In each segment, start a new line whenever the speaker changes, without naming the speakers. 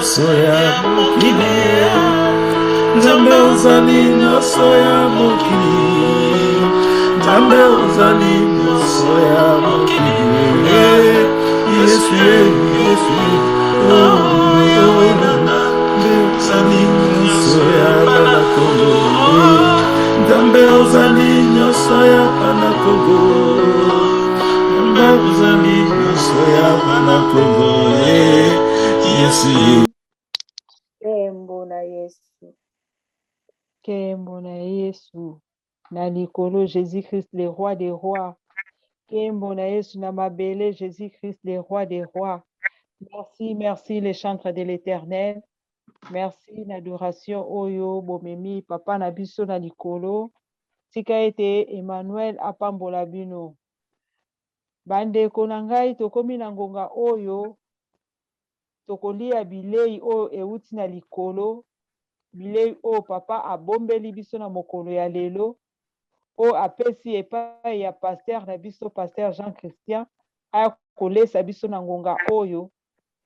Soya mokili Nzambe ozali nyonso ya mokili Nzambe ozali nyonso ya mokili Yesu Yesu Nzambe ozali nyonso ya bana Kongo Nzambe ozali nyonso ya bana Kongo Nzambe ozali nyonso ya bana Kongo Yesu
Kembo na Yesu. Kembo na Yesu. Na likolo Jésus-Christ, le roi des rois. Kembo na Yesu na mabele Jésus-Christ, le roi des rois. Merci, merci les chantres de l'Éternel. Merci l'adoration oyo bomemi papa na biso na likolo. Tika ete Emmanuel apambola bino. Bandeko na ngai tokomi na ngonga oyo tokolia bilei oyo euti na likolo. Bilei oyo papa abombeli biso na mokolo ya lelo oyo apesi epai ya paster na biso paster Jean Christian akolesa biso na ngonga oyo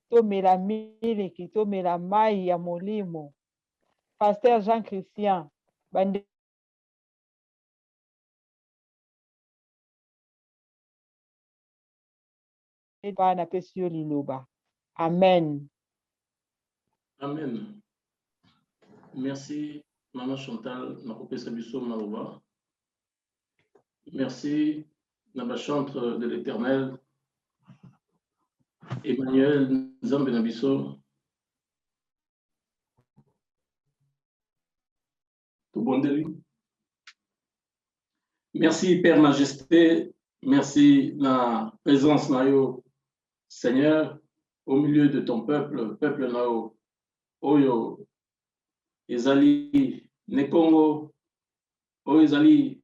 tomela miliki tomela mai ya molimo. Paster Jean Christian bande napesi yo liloba. Amen.
Amen. Merci, Maman Chantal, Nakopesa Bisso Malouba. Merci, Naba Chantre de l'Éternel, Emmanuel Nzambe Nabiso. Tout bon délire. Merci, Père Majesté. Merci, la présence Nayo, Seigneur, au milieu de ton peuple, peuple Nao, Oyo. Ezali ne Congo, o ezali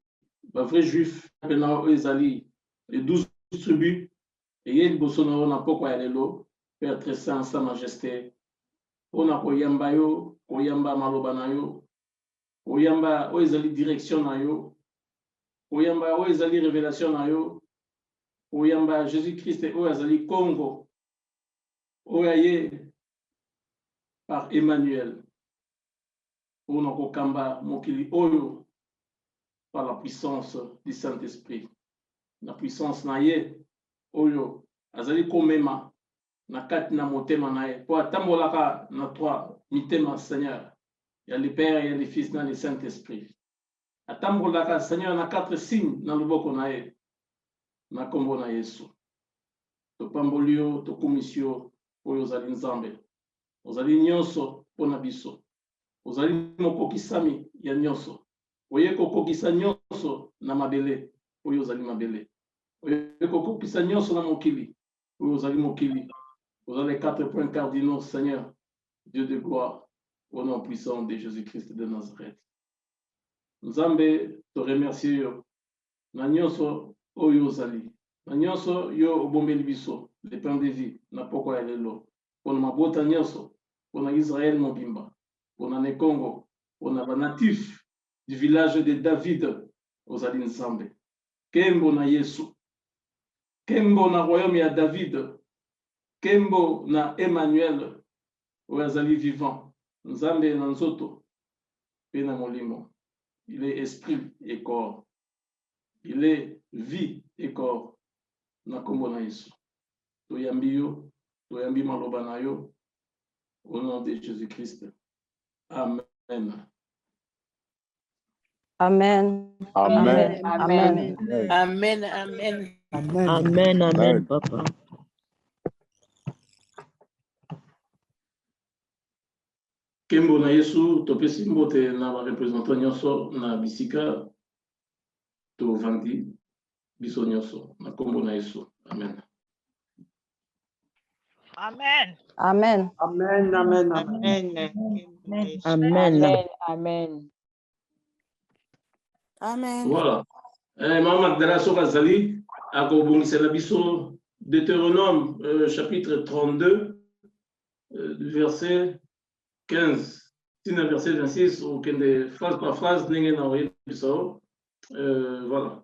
ba vrai juif, o ezali les 12 tribus, et yel bosono na pokwa ya lelo, Père très saint, sa majesté, ona koyamba yo, koyamba maloba na yo, koyamba o ezali direction na yo, koyamba o ezali révélation na yo, koyamba Jésus-Christ o ezali Congo, o yaye par Emmanuel. On a kamba mokili oyo par la puissance du Saint-Esprit. La puissance na ye oyo azali komema na kati na motema na ye po atambolaka na trois mitema Seigneur. Il y a le Père, il y a le Fils, na le Saint-Esprit. Atambolaka Seigneur na quatre signes na luboko na ye. Na kombo na Yesu. To pambolio, to komisio oyo zali Nzambe. Ozali nyonso pona biso. Ozali mokokisami ya nyonso. Oye kokokisa nyonso na mabele. Oyo ozali mabele. Oye kokokisa nyonso na mokili. Oyo ozali mokili. Ozali les 4 points cardinaux, Seigneur, Dieu de gloire, au nom puissant de Jésus-Christ de Nazareth. Nzambe te remercie yo. Na nyonso oyo ozali. Na nyonso yo obombeli biso. Le pain de vie. Na poko ya lelo. Pona mabota nyonso. Pona Israël mobimba. On a les Congo, on a les natifs du village de David aux Alines Nzambe. Kembo na Yesu. Kembo na royaume ya David. Kembo na Emmanuel. Oazali vivant. Nzambe na nzoto. Pena molimo. Il est esprit et corps. Il est vie et corps. Na kombo na Yesu. Toyambi yo. Toyambi maloba na yo. Au nom de Jésus-Christ. Amen.
Amen.
Amen.
Amen. Amen.
Amen.
Amen.
Amen. Amen, Papa.
Kembo na Yesu, topesi mbote na ba représentant nyonso na bisika to vandi biso nyonso na kombo na Yesu. Amen.
Amen.
Amen.
Amen. Amen.
Amen.
Amen.
Amen. Amen.
Amen.
Voilà. Maman Magdala Sokazali a kobongisela biso Deutéronome chapitre 32 verset 15. Tina verset 26 ou kende phrase par phrase n'enge na oye biso. Voilà.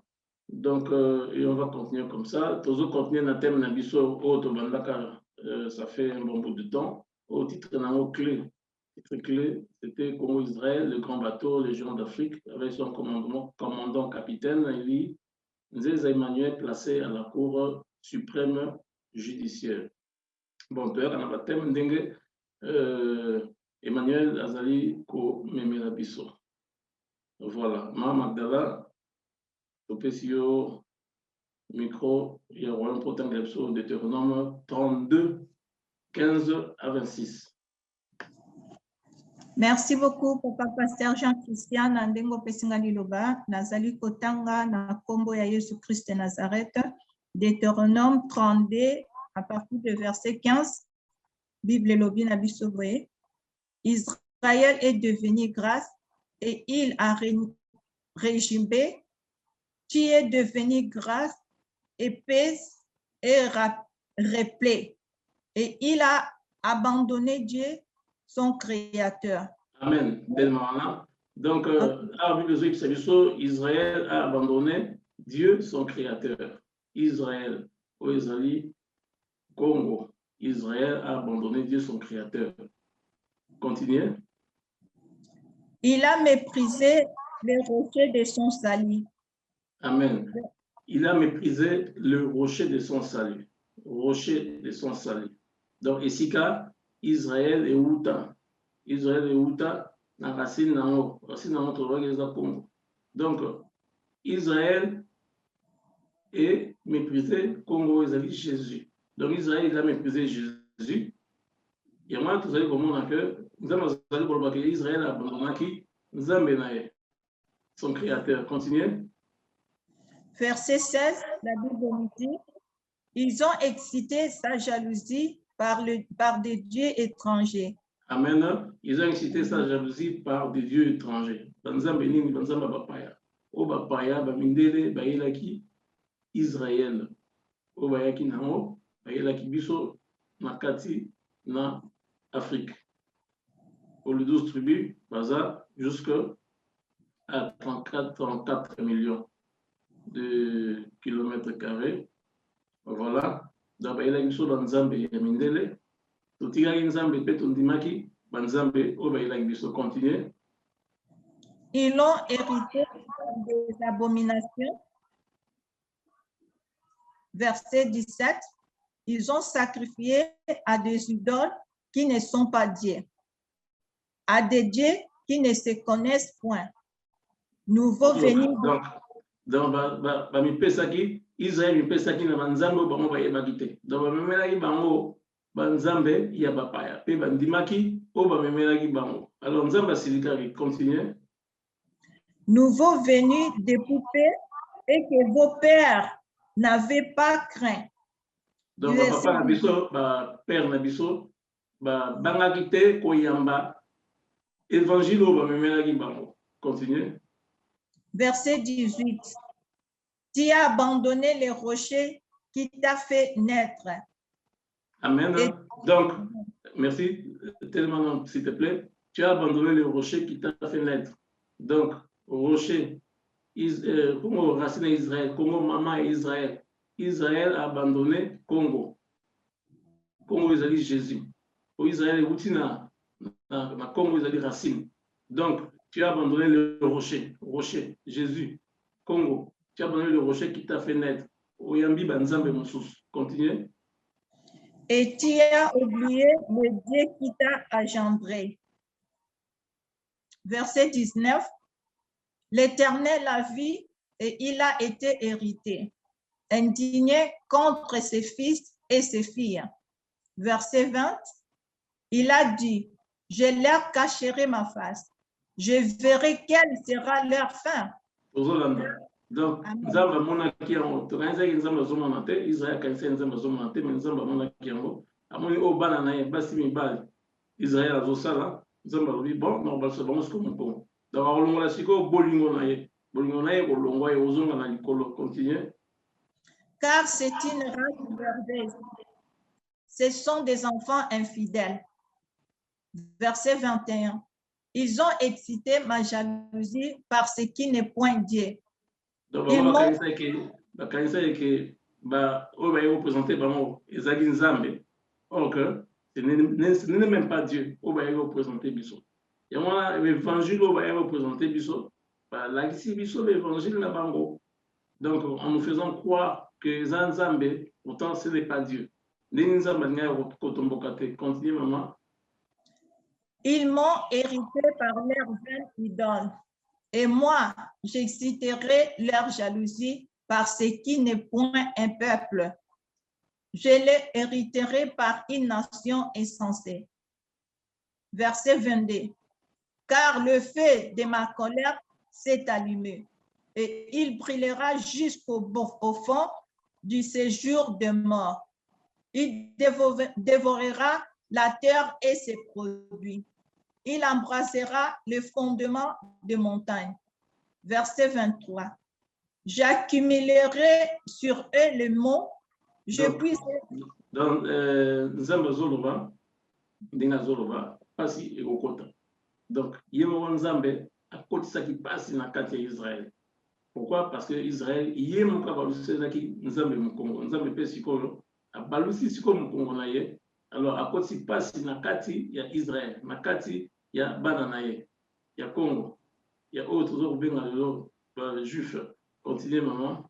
Donc, et on va continuer comme ça. Toujours continuer dans le thème Nabiso Otobandaka, ça fait un bon bout de temps. Au titre d'un clé. Titre clé, c'était Congo Israël, le grand bateau, les géants d'Afrique, avec son commandant capitaine, Eli Nzeza Emmanuel, placé à la Cour suprême judiciaire. Bon, tu as un thème d'Engue, Emmanuel Azali Ko Memela Biso. Voilà, Ma Magdala, Topesio, micro, il y a un potent de Deutéronome 32, 15 à 26.
Merci beaucoup, Papa Pasteur Jean-Christian Nandengo Pesinga Liloba, Nazali Kotanga, na Kombo ya Yesu Christ de Nazareth, Deutéronome 32, à partir du verset 15, Bible Lobi Nabisoboé. Israël est devenu grâce et il a régimé. Tu es devenu grâce, épaisse et replé. Et il a abandonné Dieu, son créateur.
Amen. Donc, Israël a abandonné Dieu, son créateur. Israël, au Israël, Congo. Israël a abandonné Dieu, son créateur. Continuez.
Il a méprisé les rochers de son salut.
Amen. Il a méprisé le rocher de son salut. Rocher de son salut. Donc, ici, Israël et Outa. Israël et Outa, la racine dans notre Congo. Donc, Israël est méprisé, Congo est Jésus. Donc, Israël il a méprisé Jésus. Et moi, tout ça, comment on a que Israël a abandonné qui Zambénaï, son créateur. Continuez.
Verset 16, la Bible nous dit, ils ont excité sa jalousie par des dieux étrangers.
Amen. Ils ont excité sa jalousie par des dieux étrangers. Banzambeni, Banzamba Bapaya. O Bapaya, Bamindele, Baïlaki, Israël. O Bayaki Namo, Baïlaki Biso, Nakati, na Afrique. Pour les 12 tribus, Baza, jusqu'à 34 millions de kilomètres carrés. Voilà. Donc, il y a une chose dans Nzambe et Mindele. Tout il y a une Nzambe et Tondimaki, Nzambe, il y a une chose continue.
Ils ont hérité des abominations. Verset 17. Ils ont sacrifié à des idoles qui ne sont pas dieux, à des dieux qui ne se connaissent point. Nouveau venu.
Donc, mi pesaki Israël mi pesaki na banzambe bango ba yebakite. Donc, bamemelaki bango banzambe ya bapaya. Pe bandimaki o bamemelaki bango. Alors, nzamba silikaki continue.
Nouveau venu des poupées et que vos pères n'avaient pas craint.
Donc, papa nabiso, père nabiso, bangaki te koyamba évangile o bamemelaki bango. Continue.
Verset 18. Tu as abandonné les rochers qui t'a fait naître.
Amen. Donc, merci tellement, s'il te plaît. Tu as abandonné le rocher qui t'a fait naître. Donc, rocher, Congo, racine Israël, Congo, maman Israël. Israël a abandonné Congo. Congo, ils ont dit Jésus. Pour Israël, na Congo, ils ont dit racine. Donc, tu as abandonné le rocher, Jésus, Congo. Tu as abandonné le rocher qui t'a fait naître. Oyambi Banzambe Moussous. Continuez.
Et tu as oublié le Dieu qui t'a engendré. Verset 19. L'Éternel a vu et il a été hérité, indigné contre ses fils et ses filles. Verset 20. Il a dit, je leur cacherai ma face. Je verrai quelle sera leur fin.
Donc, Nzamba monaki yango, tokanzaki Nzamba zomona te, Israël kanisa Nzamba zomona te, mais Nzamba monaki yango. Amoni o bana na ye basi mibali. Israël azosala, Nzamba lobi bon, na baso bango siko mpo. Donc olongola siko bolingo na ye kolongwa ye ozonga na likolo. Continue.
Car c'est une race perverse. Ce sont des enfants infidèles. Verset 21. Ils ont excité ma jalousie par ce qui n'est point Dieu.
Donc,
Ils m'ont
représenter Ezagi Nzambe. Or que ce n'est même pas Dieu. On va représenter Bisso. Et on a l'évangile, on va représenter Bisso. Là, ici, Bisso, l'évangile, la bango. Donc, en nous faisant croire que Nzambe, pourtant, ce n'est pas Dieu. Continue, maman.
Ils m'ont hérité par leur vaine idole. Et moi, j'exciterai leur jalousie par ce qui n'est point un peuple. Je les hériterai par une nation insensée. Verset 22. Car le feu de ma colère s'est allumé et il brûlera jusqu'au fond du séjour de mort. Il dévorera la terre et ses produits. Il embrasera le fondement des montagnes. Verset 23. J'accumulerai sur eux le mot. Je puisse.
Donc, Nzamba Zolova, Dinga Zolova, Passi et Okota. Donc, Yemo Nzambe, à côté de ça qui passe dans la carte d'Israël. Pourquoi? Parce que Israël, Yemo Kabalusi, Nzambe Mukongo, Nzambe Pessikolo, à Balusi Siko Mukongo Naye. Alors, à côté de ça qui passe dans la carte, il y a Israël. Dans la carte, il y a Bananaye, il y a Congo, il y a autres juifs. Continuez, maman.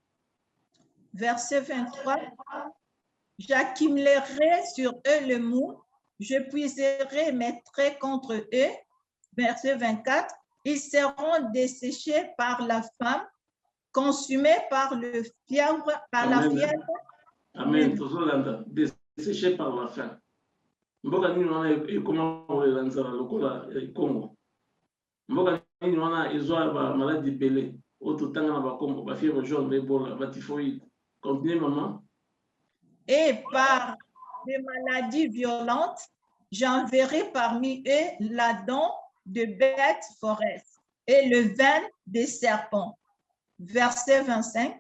Verset 23. J'accumulerai sur eux le mou, je puiserai mes traits contre eux. Verset 24. Ils seront desséchés par la faim, consumés par le fièvre, par la fièvre.
Amen. Desséchés par la faim. Mboka nini wana comment olanza lokola Congo. Mboka nini wana ezwa ba maladie belé. Auto tanga na ba Congo, ba fièvre jaune, Ebola, ba typhoïde. Continuez, maman.
Et par des maladies violentes, j'enverrai parmi eux la dent de bêtes forest et le venin des serpents. Verset 25.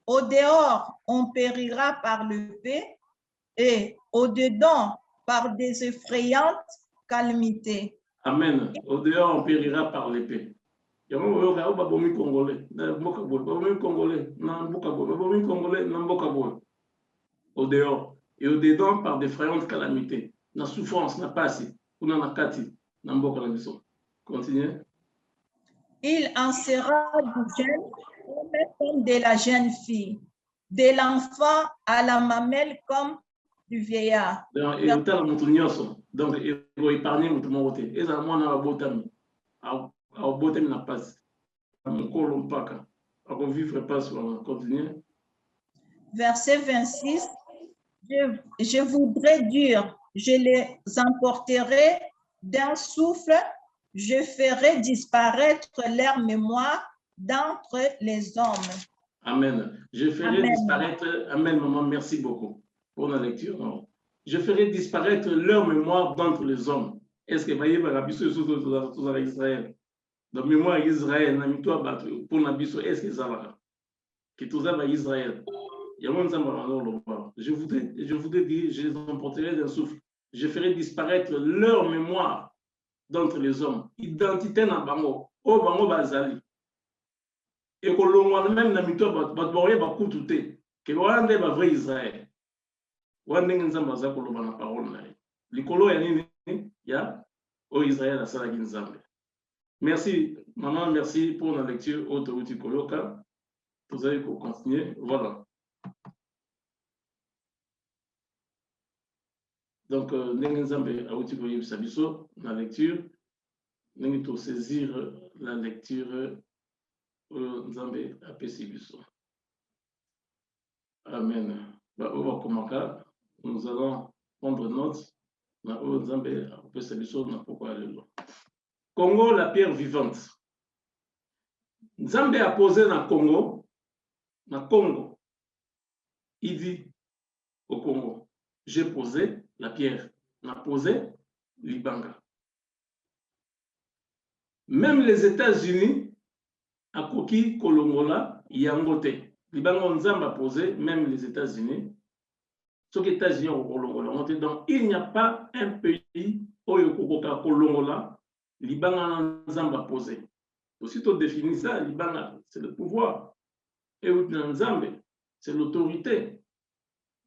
Au dehors, on périra par le paix et au dedans par des effrayantes calamités.
Amen. Au dehors, on périra par l'épée. Il y a un moment où Congolais, au dehors et au dedans par d'effrayantes calamités. La souffrance n'a pas assez. Continuez.
Il en sera du jeune comme de la jeune fille, de l'enfant à la mamelle comme du vieillard.
Donc, il faut épargner mon côté. Et ça, moi, on a botami. A botami na passe. Mon colon paka. A revivre pas sur continuer.
Verset 26. Je voudrais dire, je les emporterai d'un souffle, je ferai disparaître leur mémoire d'entre les hommes.
Amen. Je ferai disparaître, amen, maman, merci beaucoup pour la lecture. Non. Je ferai disparaître leur mémoire d'entre les hommes. Est-ce que vous voyez, tout avec Israël? Donc, mémoire Israël, pour Nabiso, est-ce que ça va? Que tout ça va Israël. Je voudrais dire, je les emporterai d'un souffle. Je ferai disparaître leur mémoire d'entre les hommes. Identité na bango, o bango bazali. Et que l'on même na mito batboye bakutute. Que l'on ba vrai Israël. Wande nzamba za ko loba na parole na. Likolo ya nini ya o Israël asala nzambe. Merci maman, merci pour la lecture autouti koloka. Vous allez continuer, voilà. Donc, Nzambe a utilisé Sabiso, la lecture. Nous allons saisir la lecture Nzambe a Sabiso. Amen. Nous allons prendre note. Nzambe a Sabiso, pourquoi aller là. Congo, la pierre vivante. Nzambe a posé dans Congo. Il dit au Congo, j'ai posé la pierre, n'a posé Libanga. Même les États-Unis, à Koki, Kolongola, Yangote. Libanga Nzamba a posé, même les États-Unis. Sauf les États-Unis au Kolongola. Donc, il n'y a pas un pays où il y a Kolongola, Libanga Nzamba a posé. Aussitôt défini ça, Libanga, c'est le pouvoir. Et Nzambe, c'est l'autorité.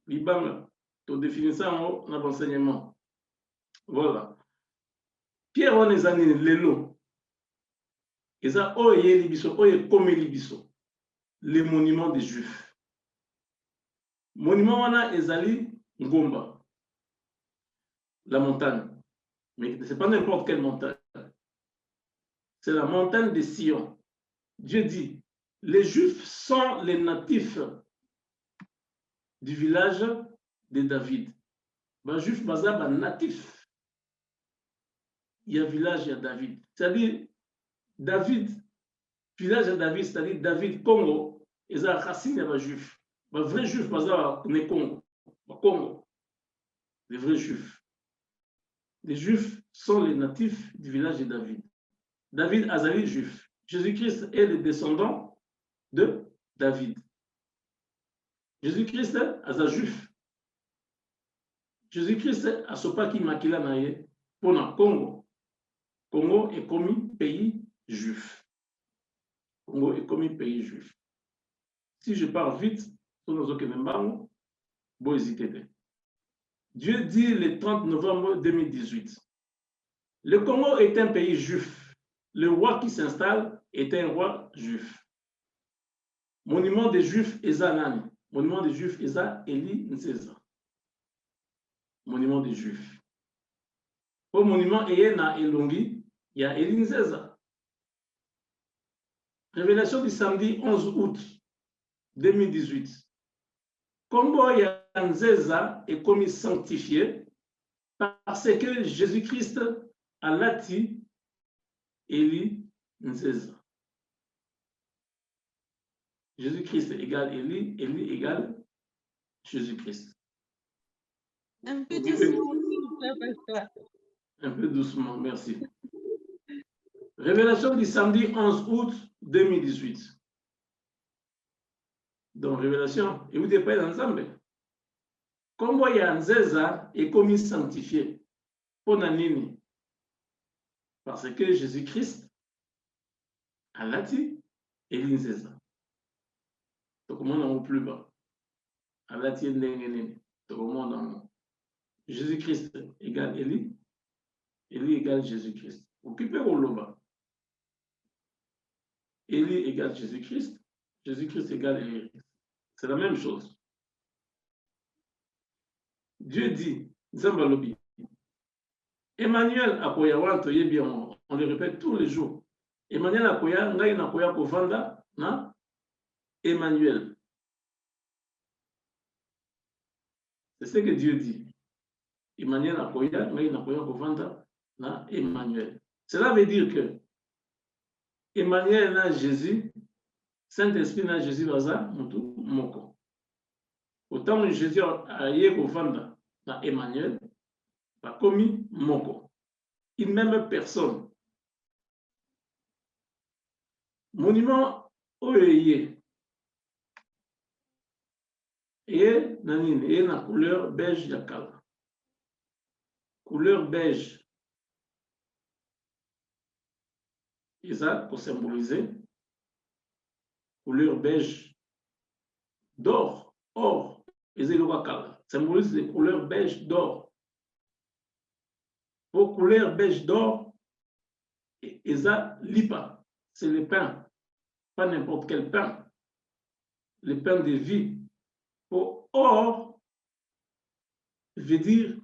Libanga, tu définis ça dans l'enseignement. Voilà. Pierre, on est allé l'élo. Et ça, oye libiso, oye comme libiso. Les monuments des Juifs. Monument, on a Ezali Ngomba. La montagne. Mais ce n'est pas n'importe quelle montagne. C'est la montagne de Sion. Dieu dit, les Juifs sont les natifs du village de David. Les Juifs sont les natifs. Il y a village, il y a David. C'est-à-dire, David, village de David, c'est-à-dire David Congo, et ça racine les Juifs. Les vrais Juifs, c'est Congo. Congo. Les vrais Juifs. Les Juifs sont les natifs du village de David. David Azali, Juif. Jésus-Christ est le descendant de David. Jésus-Christ est un Juif. Jésus-Christ est à Sopaki Makila Naye pour le Congo. Congo est comme pays juif. Congo est comme pays juif. Si je parle vite, vous hésitez. Dieu dit le 30 novembre 2018. Le Congo est un pays juif. Le roi qui s'installe est un roi juif. Monument des Juifs, Eza Nani. Monument des Juifs, Eza Eli Nzeza. Monument des Juifs. Au monument Eyena Elongi, il y a Eli Nzeza. Révélation du samedi 11 août 2018. Combo Nzeza est commis sanctifié parce que Jésus-Christ a lati Eli Nzeza. Jésus-Christ égale Eli, Eli égale Jésus-Christ.
Un peu doucement, s'il vous plaît, pasteur.
Un peu doucement, merci. Révélation du samedi 11 août 2018. Donc, révélation, et vous n'êtes pas ensemble. Comme il y a Nzeza est commis sanctifié. Pour Nanini. Parce que Jésus-Christ a lati Eli Nzeza. Donc, on est plus bas. A lati Ndengenene. Donc, on est Jésus-Christ égale Eli. Eli égale Jésus-Christ. Occupez au loba. Eli égale Jésus-Christ. Jésus-Christ égale Eli. C'est la même chose. Dieu dit, Zambalobi, Emmanuel Akoya Wantoye bien, on le répète tous les jours. Emmanuel Akoya, Ngai Nakoya Kovanda, na Emmanuel. C'est ce que Dieu dit. Emmanuel Akoya, Ngai Nakoya Kovanda, na Emmanuel. Cela veut dire que Emmanuel na Jésus, Saint-Esprit na Jésus Baza, Mutu Moko. Autant que Jésus a yé Kovanda na Emmanuel, pas commis Moko. Une même personne. Monument Oyeye. Et nanine, et na couleur beige yakala. Couleur beige. Et ça, pour symboliser, couleur beige d'or, or, et c'est le wakala. Symbolise les couleurs beige d'or. Pour couleur beige d'or, et ça, lipa, c'est le pain, pas n'importe quel pain, le pain de vie. Pour or, veut dire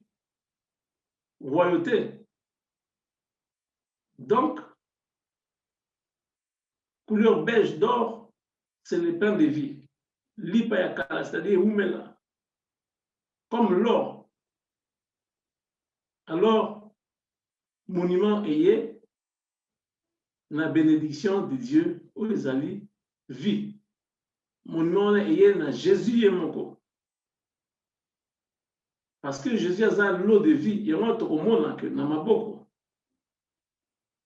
royauté. Donc, couleur beige d'or, c'est le pain de vie. Lipa yakala, c'est-à-dire oumela, comme l'or. Alors, monument ayé, la bénédiction de Dieu, où les alliés vie. Monument ayé, na Jésus et moko. Parce que Jésus a l'eau de vie, il y a un autre monde que n'a pas beaucoup.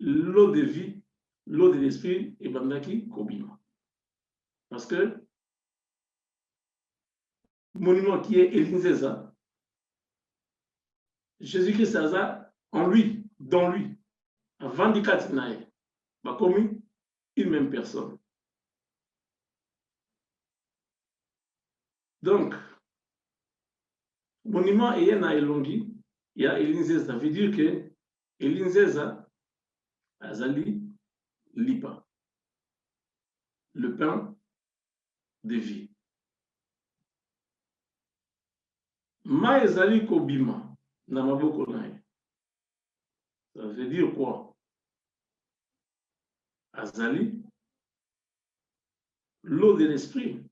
L'eau de vie, l'eau de l'esprit, et bandaki kobima. Parce que monument qui est Elinzeza, Jésus-Christ a en lui, dans lui, avant de quatre, bah comme une même personne. Donc, monument est na elongi, il y a Elinzeza. Ça veut dire que Elinzeza, azali lipa, le pain de vie. Ma ezali kobima na maboko na ye. Ça veut dire quoi? Azali, l'eau de l'esprit.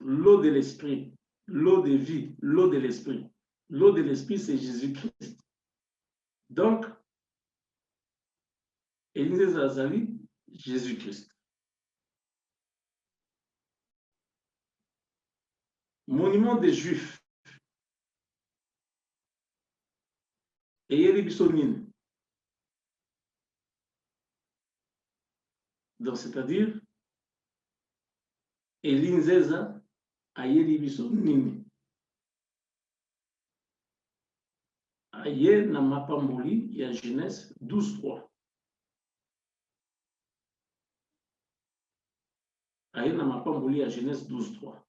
L'eau de l'esprit, l'eau de vie, l'eau de l'esprit. L'eau de l'esprit, c'est Jésus-Christ. Donc, Élisée Azali, Jésus-Christ. Monument des Juifs. Et Yéribisonine. Donc, c'est-à-dire, Elinzeza a Yéribisonine. Aye na mapamboli, il y a Genèse 12:3. Aye na mapamboli, il y a Genèse 12:3.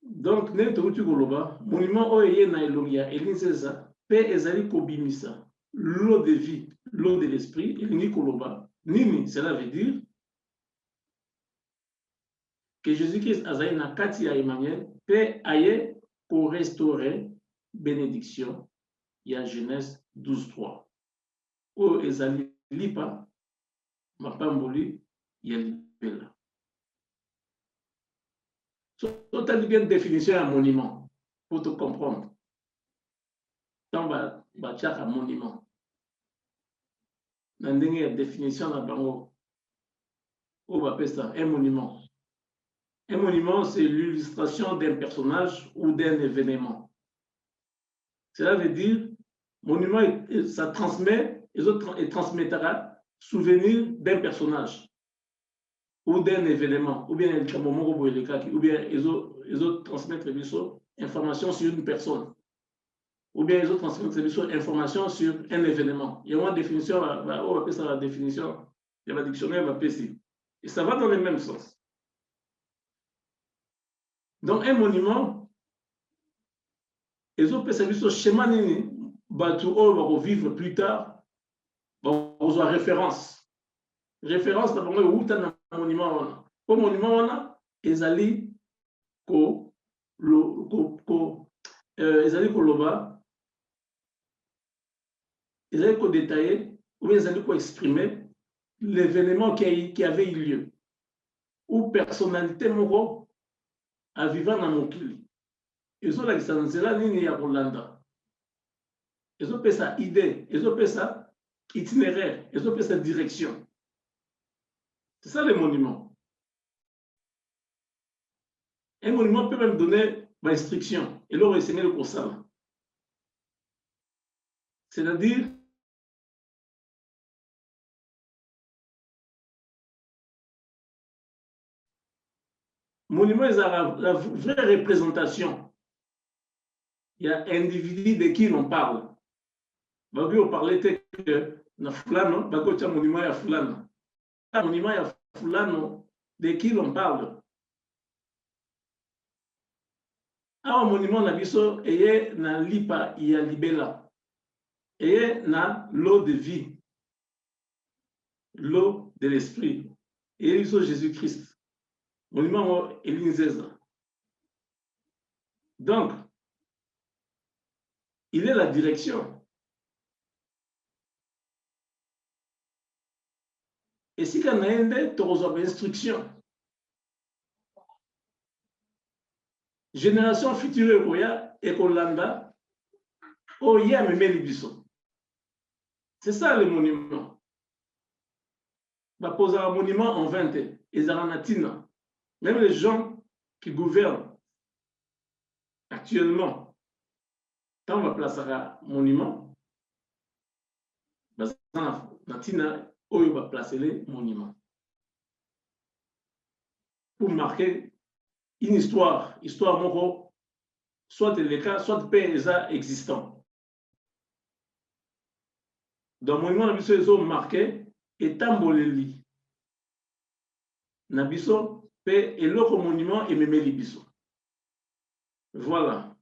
Donc, Neto Koloba, monument Oye na Elogia, Elinzeza, Père Ezali Kobimisa, l'eau de vie, l'eau de l'esprit, Elini Koloba, Nini, cela veut dire que Jésus-Christ Azaï na Kati à Emmanuel, Père Aye pour restaurer bénédiction, il y a Genèse 12:3. O Ezali Lipa, Mapamboli, il y a Libela. So, tu as bien une définition à monument, pour te comprendre. Dans un monument. Dans une définition à Bango, on va appeler ça un monument. Un monument, c'est l'illustration d'un personnage ou d'un événement. Cela veut dire, monument, ça transmet, et transmettra souvenir d'un personnage ou d'un événement, ou bien ils autres transmettre information sur une personne, ou bien ils autres transmettre information sur un événement. Il y a une définition, on va appeler ça la définition, il y a le dictionnaire, on va appeler ça. Et ça va dans le même sens. Donc, un monument, ils ont fait ce schéma, va vivre plus tard, va avoir référence. Référence, d'abord, où tu as un monument. Au monument, on a Ezali Ko Loba, Ezali Ko détaillé, ou Ezali Ko exprimer l'événement qui avait eu lieu. Ou personnalité, mon à vivre dans mon kili. Ils ont la distance, c'est là, il y a Rolanda. Ils ont fait ça idée, ils ont fait ça itinéraire, ils ont fait ça direction. C'est ça les monuments. Un monument peut même donner l'instruction. Et là, on va enseigner le constat. C'est-à-dire, monument, ils ont la vraie représentation. Il y a un individu de qui l'on parle. On parlait que na fulano, bagocha monument ya fulano. Un monument ya fulano, de qui l'on parle. Un monument na biso eye na lipa ya libela. Eye na l'eau de vie. L'eau de l'esprit. Et biso Jésus-Christ. Monument Elinzeza. Donc, il est la direction. Et si on a une instruction, génération future, et Kolanda, c'est ça le monument. On pose un monument en 20 et Zaranatina. Même les gens qui gouvernent actuellement, quand on va placer un monument, Natina, on va placer les monuments. Pour marquer une histoire moro, soit de l'écart, soit de PSA existant. Donc, monument na biso ezo marqué etamboleli na biso pe eloko monument ememeli biso. Voilà.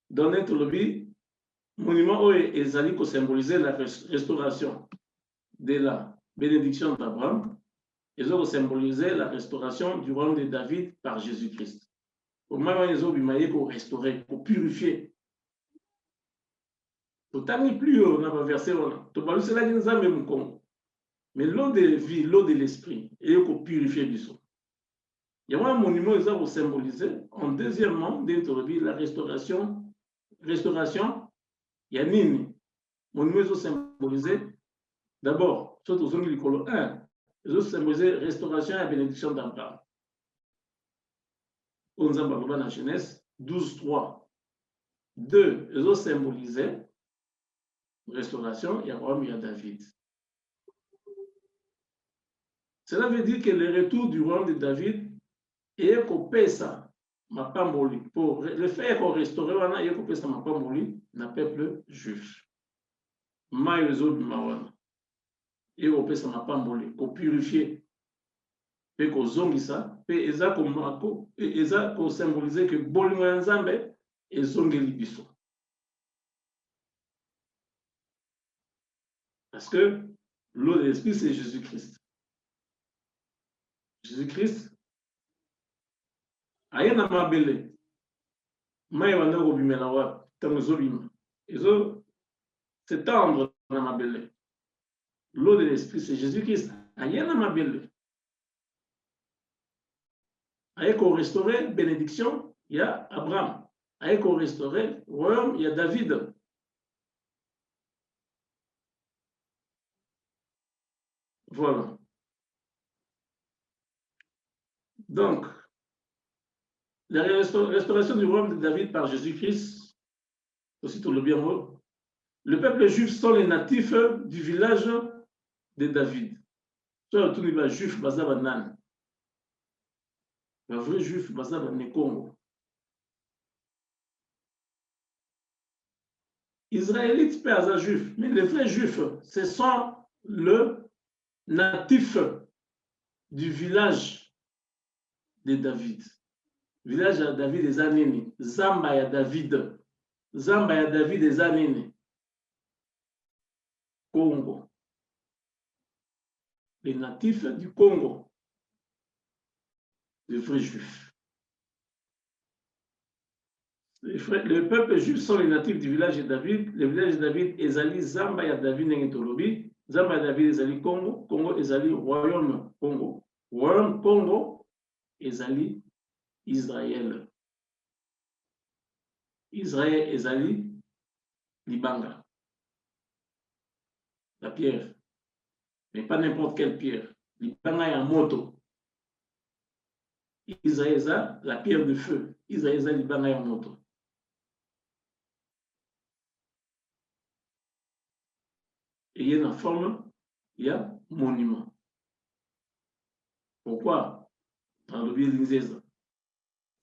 Dans notre lobby, monument oyo ezali ko symboliser la restauration de la bénédiction d'Abraham, ezo ko symboliser la restauration du royaume de David par Jésus-Christ. Au moment où ezo bimaye ko restaurer, ko purifier. Totani plus haut na verset wana. To balu cela qui nous a même con. Mais l'eau de vie, l'eau de l'esprit, et ko purifier biso. Il y a un monument qui est symbolisé. En deuxièmement, la restauration, il y a nini. Monument est symbolisé. D'abord, surtout au Nicolo 1, ils ont symbolisé restauration et bénédiction d'Abraham. On a dans la Genèse 12:3. 2, ils ont symbolisé restauration, il y a Abraham, il y a David. Cela veut dire que le retour du royaume de David et qu'on paie ça, ma pamboli, pour le faire qu'on restaure, et qu'on paie ça, ma pamboli, n'a peuple juif. Ma yezo bimawana. Et qu'on paie ça, ma pamboli, qu'on purifie, et qu'on zongi ça, et ça qu'on symbolise que bolingo nzambe, et zongi libiso. Parce que l'eau de l'esprit, c'est Jésus-Christ. Jésus-Christ, aye na mabele mai wanda ko bimela wa tango bima ezo s'étendre na mabele. L'eau de l'esprit c'est Jésus-Christ. Aye na mabele aye ko restaurer bénédiction, il y a Abraham. Aye ko restaurer royaume, il y a David. Voilà. Donc la restauration du royaume de David par Jésus-Christ, aussi tout le bien mot. Le peuple juif sont les natifs du village de David. Soit tout le monde juif, bazaba nan. Le vrai juif, bazaba ne Congo. Israélites, pères juifs, mais les vrais juifs, ce sont le natif du village de David. Village de David des Anini, Zamba ya David, Zamba ya David des Anini, Congo. Les natifs du Congo, les vrais juifs. Le peuple juif sont les natifs du village de David. Le village de David, Ezali, Zamba ya David Nengetolobi, Zamba ya David, Ezali Congo, Congo, Ezali, Royaume Congo. Royaume Congo, Ezali, Israël. Israël, Ezali, Libanga. La pierre. Mais pas n'importe quelle pierre. Libanga est en moto. Israël, la pierre de feu. Israël, Libanga est en moto. Et il y a une forme, il y a monument. Pourquoi? Dans le biais d'Inzéza.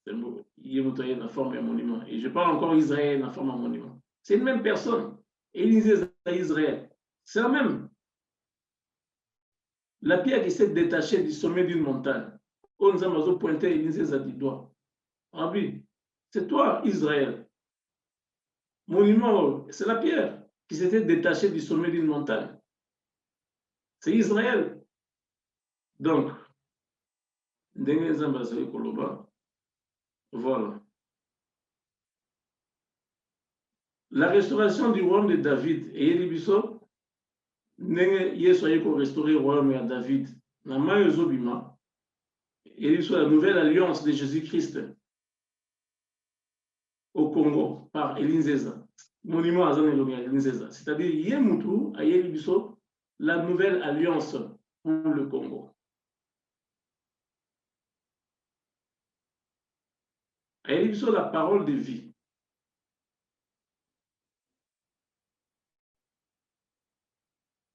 Il y a une forme et un monument. Et je parle encore Israël, la forme et un monument. C'est une même personne. Et l'Inzéza Israël. C'est la même. La pierre qui s'est détachée du sommet d'une montagne. On nous a pointé l'Inzéza du doigt. Ah oui, c'est toi, Israël. Monument, c'est la pierre qui s'était détachée du sommet d'une montagne. C'est Israël. Donc, voilà. La restauration du royaume de David et Elibiso, Yesoye pour restaurer le royaume de David. Nama Elibiso, la nouvelle alliance de Jésus-Christ au Congo par Elinzeza. Monument à Elinzeza. C'est-à-dire, Yemutu a Elibiso, la nouvelle alliance pour le Congo. Elle sur la parole de vie.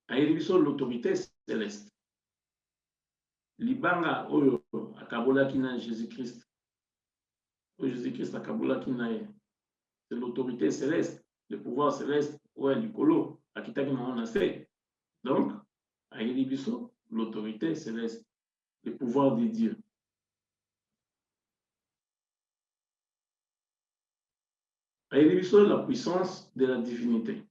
Elle sur l'autorité céleste. Libanga oyo akabola kina Jésus-Christ. Jésus-Christ akabola kina. C'est l'autorité céleste, le pouvoir céleste. Ouais, Nicolo. akitaki na on a fait. Donc, ayeli biso l'autorité céleste, le pouvoir de Dieu. Ayeli biso la puissance de la divinité.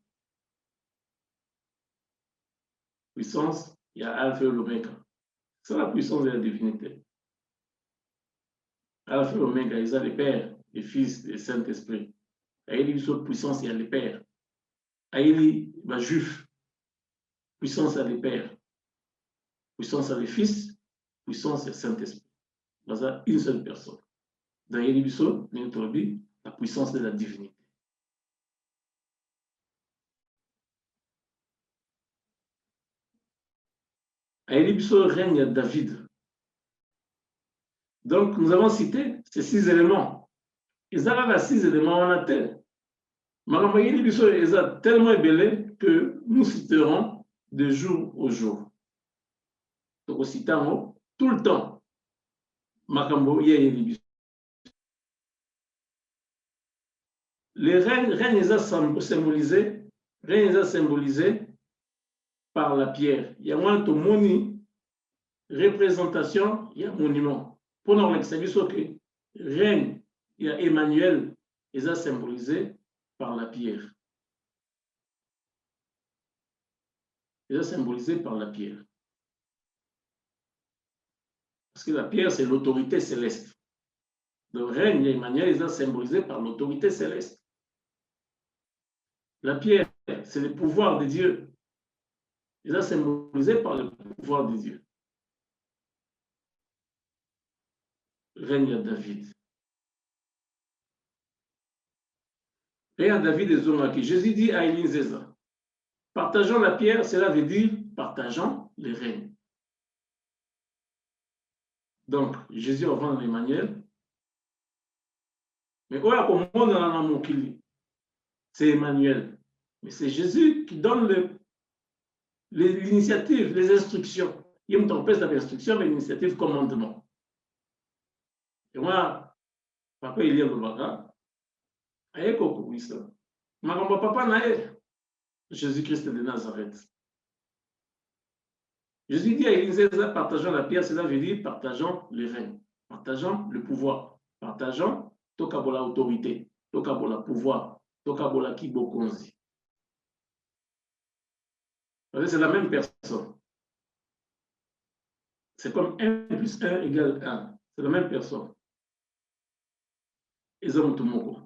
Puissance, il y a Alpha et l'Oméga. C'est la puissance de la divinité. Alpha et l'Oméga, ils ont le Père, le Fils et le Saint-Esprit. Ayeli biso puissance, il y a le Père. Ayeli, juif, puissance à le Père. Puissance à le Fils, puissance à le Saint-Esprit. C'est une seule personne. Dans Ayeli biso, la puissance de la divinité. Ayeli biso règne à David. Donc, nous avons cité ces 6 éléments. Ils ont 6 éléments en terre. Ayeli biso est tellement ébélé que nous citerons de jour au jour. Donc, citons tout le temps. Makambo Ayeli biso. Les règnes sont symbolisés par la pierre. Il y a moins de moni, représentation, il y a monument. Pour nous l'expliquer que règne, il y a Emmanuel, ils sont symbolisés par la pierre. Ils sont symbolisés par la pierre. Parce que la pierre, c'est l'autorité céleste. Le règne, Emmanuel, ils sont symbolisés par l'autorité céleste. La pierre, c'est le pouvoir de Dieu. Ils sont symbolisés par le pouvoir de Dieu. Règne à David. Règne à David et Zomaki. Jésus dit à Élie Zéza, partageons la pierre, cela veut dire partageons les règnes. Donc, Jésus revend Emmanuel. Mais où est-ce c'est Emmanuel. Mais c'est Jésus qui donne l'initiative, les instructions. Il me trompait cette instruction, mais l'initiative commandement. Et moi, papa, il y a le baga. Aïe, koko, oui, ça. Ma papa, naïe. Jésus-Christ de Nazareth. Jésus dit à Élisée, partageons la pierre, cela veut dire partageons les règnes, partageons le pouvoir, partageons tokabola autorité, tokabola pouvoir, tokabola kibokonzi. C'est la même personne. C'est comme 1 plus 1 égale 1. C'est la même personne. Ils ont tout moko.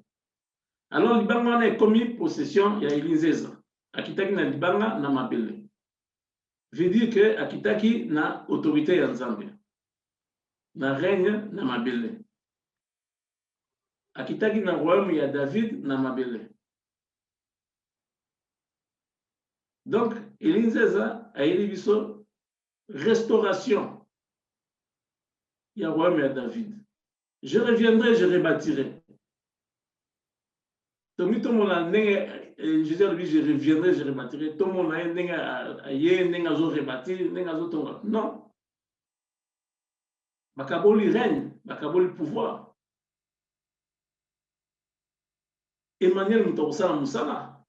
Alors, Libanga a commis possession, il y a Élisée. Akitaki na Libanga na mabele. Veut dire que Akitaki na autorité en Zambie. Na règne na mabele. Akitaki na royaume, il y a David na mabele. Donc, Élisée a élevé restauration. Il y a royaume et à David. Je reviendrai, je rebâtirai. Donc, tout le monde a Jésus lui, je reviendrai, je rebâtirai. Tout le monde a rebâtir, non. Makaboli règne, Makaboli pouvoir. Emmanuel Moutorsala Moussala.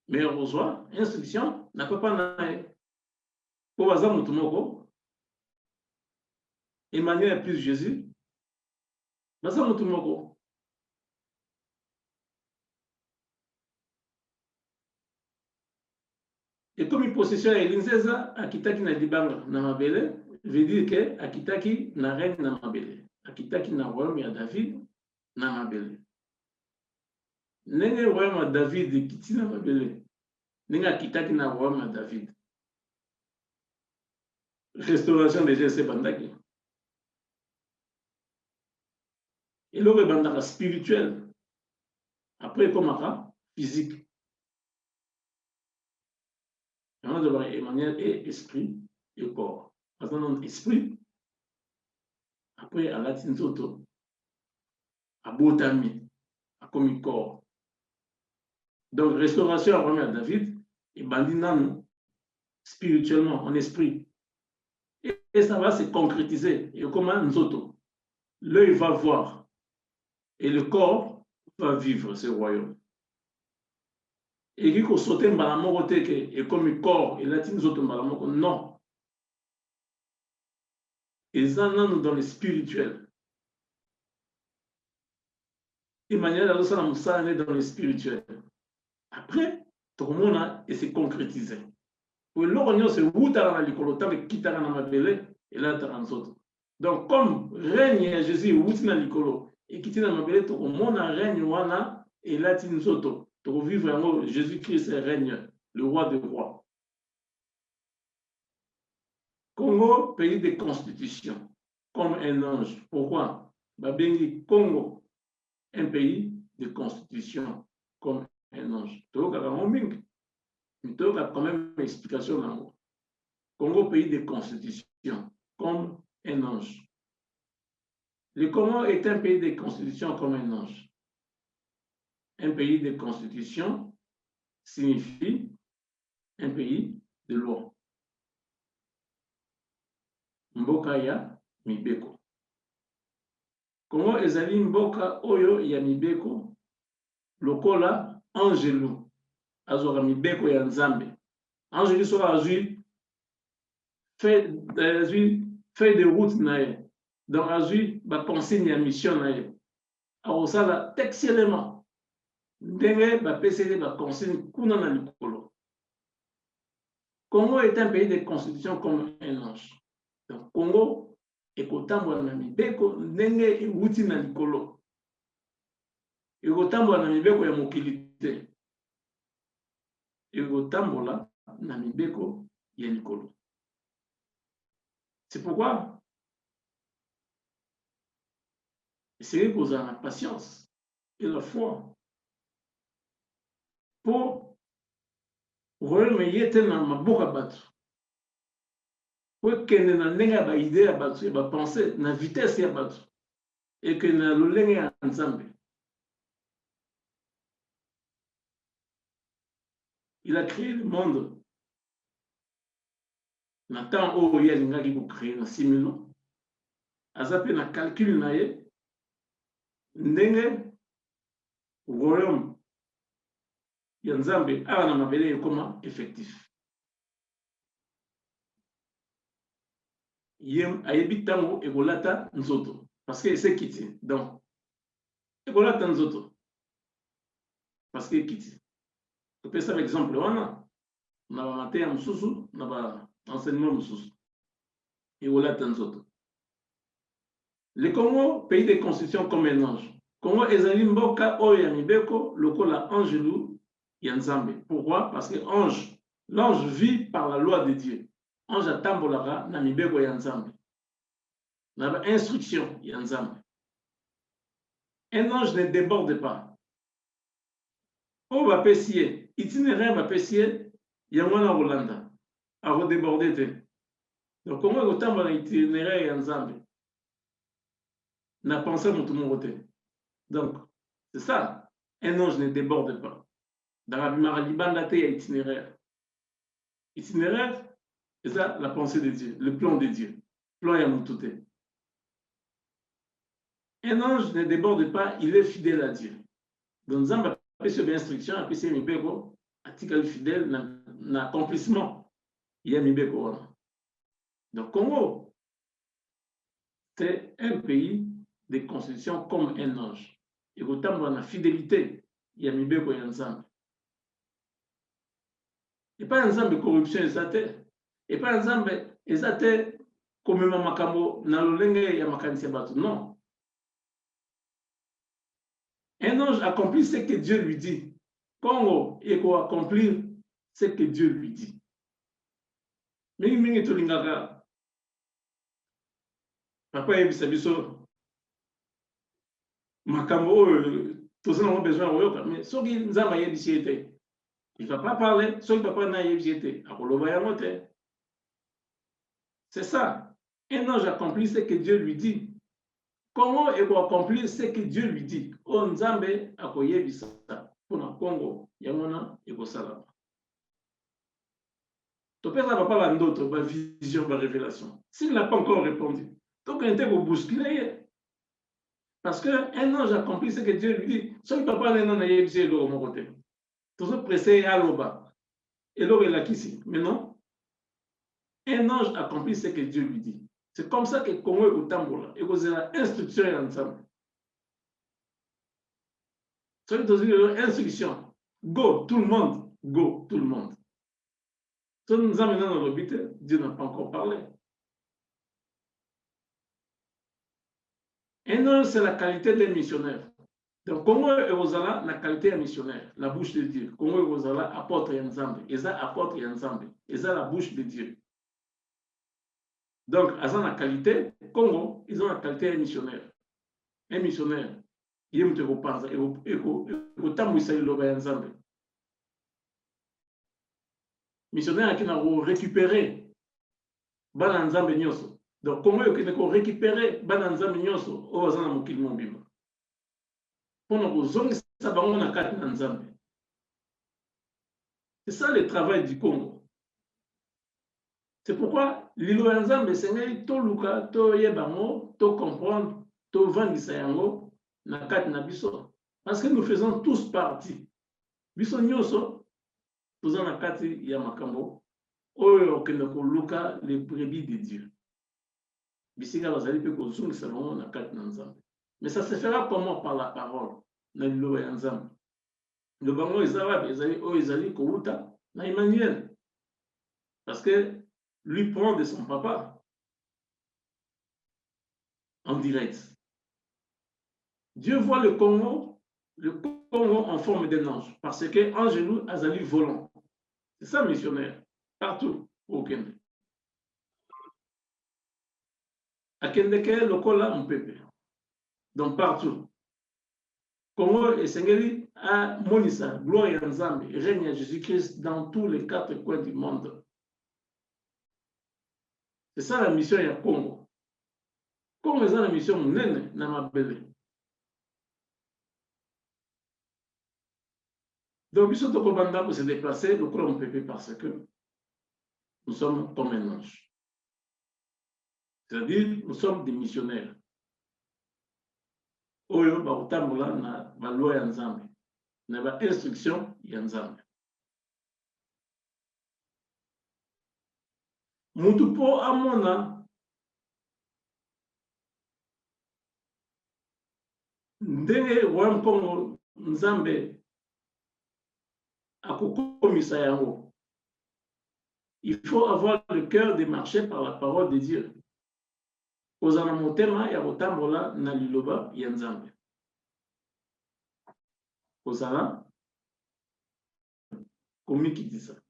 Mais heureusement, instruction n'a pas naïe. Pour hasard, Moutoumoko, Emmanuel plus Jésus, Baza Moutoumoko. Et comme une possession à Élisée, Akitaki na Libanga na Mabele, veut dire que Akitaki na reine na Mabele, Akitaki na royaume à David na Mabele. Nenge royaume à David kiti na Mabele, Nenge Akitaki na royaume à David. Restauration déjà c'est bandaki. Et le bandaka spirituel. Après comment physique. On doit avoir Emmanuel et esprit et corps. Parce qu'on a esprit. Après, à la tintoto, à Botami, à comme corps. Donc, restauration à à David et bandinano spirituellement, en esprit. Et ça va se concrétiser. Et comment nous autres, l'œil va voir et le corps va vivre ce royaume. Et qui ko sauter mbala moko te ke et comme corps et latine zoto mbala moko non. Et ça nous dans le spirituel. Et manière de ça dans le spirituel. Après, tout le monde et c'est concrétisé. Pour l'orion c'est où tu as l'école tant que quitte à la mabelle et là tu as autres. Donc comme règne Jésus où tu as l'école et quitte à la mabelle tout le monde règne wana et là tu nous autres. Pour vivre vraiment Jésus-Christ règne, le roi des rois. Congo, pays de constitution, comme un ange. Pourquoi? Babengi Congo, un pays de constitution, comme un ange. Tu as quand même une explication là. Congo, pays de constitution, comme un ange. Le Congo est un pays de constitution comme un ange. Un pays de constitution signifie un pays de loi. Mboka ya mibeko. Congo ezali mboka oyo ya mibeko lokola angelu azwaka mibeko ya nzambe. Angelu soka azwi fait de route na ye. Donc azwi ba consigne ya mission na ye. Akosala textuellement ndenge bapeseli ba consigne kuna na likolo. Congo est un pays de constitution comme un ange. Donc Congo ekotambola na mibeko ndenge ewuti na likolo. Ekotambola na mibeko ya mokili te. Ekotambola na mibeko ya likolo. C'est pourquoi essayez de poser la patience et la foi pour royaume yete na maboka batu. Pour que na ndenge ba idée ya batu, ba penser na vitesse ya batu et que na lolenge ya nzambe. Il a créé le monde. Na temps où il y a l'ingaki pour créer na 6 000 ans. Azape na calcul na ye ndenge royaume ya nzambe ala na mabele ekoma effectif. Yem ayebi tango ekolata nzoto parce que c'est kiti. Donc ekolata nzoto parce que kiti. Je peux ça exemple wana na ba matin ya mususu na ba enseignement mususu. Ekolata nzoto. Le Congo, pays de constitution comme un ange. Congo ezali mboka oyo ya mibeko lokola angelu ya nzambe. Pourquoi? Parce que l'ange vit par la loi de Dieu. Ange atambolaka na mibeko ya nzambe. Na ba instruction ya nzambe. Un ange ne déborde pas. O ba pesie, itinéraire ba pesie ya mwana Rolanda. A redéborder te. Donc Congo ekotambola itinéraire ya nzambe. N'a pensé mon tout mon côté. Donc, c'est ça. Un ange ne déborde pas. Dans la Bimaralibanda, il y a itinéraire. Itinéraire, c'est ça la pensée de Dieu, le plan de Dieu. Plan ya mutute. Un ange ne déborde pas, il est fidèle à Dieu. Donc, Zamba a fait une instruction, a fait une beko, article fidèle, l'accomplissement. Il y a une beko. Donc, Congo, c'est un pays de constitution comme un ange. Et autant dans la fidélité, il y a mibeko et ensemble. Et pas ensemble de corruption exatée. Et pas ensemble exatée comme makambo na lolenge ya makanisi batu. Non. Un ange accomplit ce que Dieu lui dit. Congo et quoi accomplir ce que Dieu lui dit. Mingi mingi tolingaka. Papa yebisa biso makambo tous ont besoin de mais ceux qui nous ont il ne va pas parler, ceux qui ne peuvent pas y c'est ça. Un ange accomplit ce que Dieu lui dit. Comment il va accomplir ce que Dieu lui dit? On Nzambe akoye bisa pour le Congo, yamona eko salama. Tu peux pas parler d'autres, ma vision, ma révélation. S'il n'a pas encore répondu, donc il était pour bousculer. Parce qu'un ange accomplit ce que Dieu lui dit. Seul papa n'est pas de mon côté. Toujours pressé à l'oba. Et l'eau est là ici. Mais non. Un ange accomplit ce que Dieu lui dit. C'est comme ça que Congo est au Tambola. Et vous avez l'instruction ensemble. C'est une instruction. Go, tout le monde. Go, tout le monde. Si nous amenons dans l'obité, Dieu n'a pas encore parlé. Un ange, c'est la qualité d'un missionnaire. Donc, Congo et Rosala, la qualité d'un missionnaire, la bouche de Dieu. Congo et Rosala, apôtre ensemble. Et ça, apôtre ensemble. Et ça, la bouche de Dieu. Donc, ils ont la qualité, Congo, ils ont la qualité d'un missionnaire. Un missionnaire, il est au Panza, et au temps où il s'est ensemble. Missionnaire qui n'a récupéré Bananzambe Nyoso. Donc, Congo qui n'a récupéré Bananzambe Nyoso, au Wazana Mokil Mobima. Pour nous, ça va on a quatre Nanzambe. C'est ça le travail du Congo. C'est pourquoi l'île Nzambe, c'est tout Luka, tout Yebango, tout comprendre, tout vendre Sayango, na kat na biso. Parce que nous faisons tous partie. Biso nyoso, tous en akati Yamakambo, oyo kenoko Luka, les brebis de Dieu. Bisiga bazali pe ko zungi salon na kat na Nzambe. Mais ça se fera comment? Par la parole. Na l'île Nzambe. Le bango ezala ezali o ezali ko uta na Emmanuel. Parce que lui prend de son papa en direct. Dieu voit le Congo en forme d'un ange, parce que Angelou Azali volant. C'est ça, missionnaire, partout au Kenya. À Kendeke, le Kola, on peut. Donc partout. Congo et Sengeli a Monissa, gloire et Nzambe, règne à Jésus-Christ dans tous les quatre coins du monde. C'est ça la mission du Congo. Congo est la mission nene na mabele. Donc, il faut que se déplacer, le on peut parce que nous sommes comme un ange. C'est-à-dire, nous sommes des missionnaires. Oyo, bautambula na baloi ya Nzambe. Na ba instruction ya Nzambe. Mutu po amona ndenge wa Congo Nzambe akokomisa yango. Il faut avoir le cœur de marcher par la parole de Dieu. Ozana motema ya kotambola na liloba ya Nzambe. Ozana komikitisa.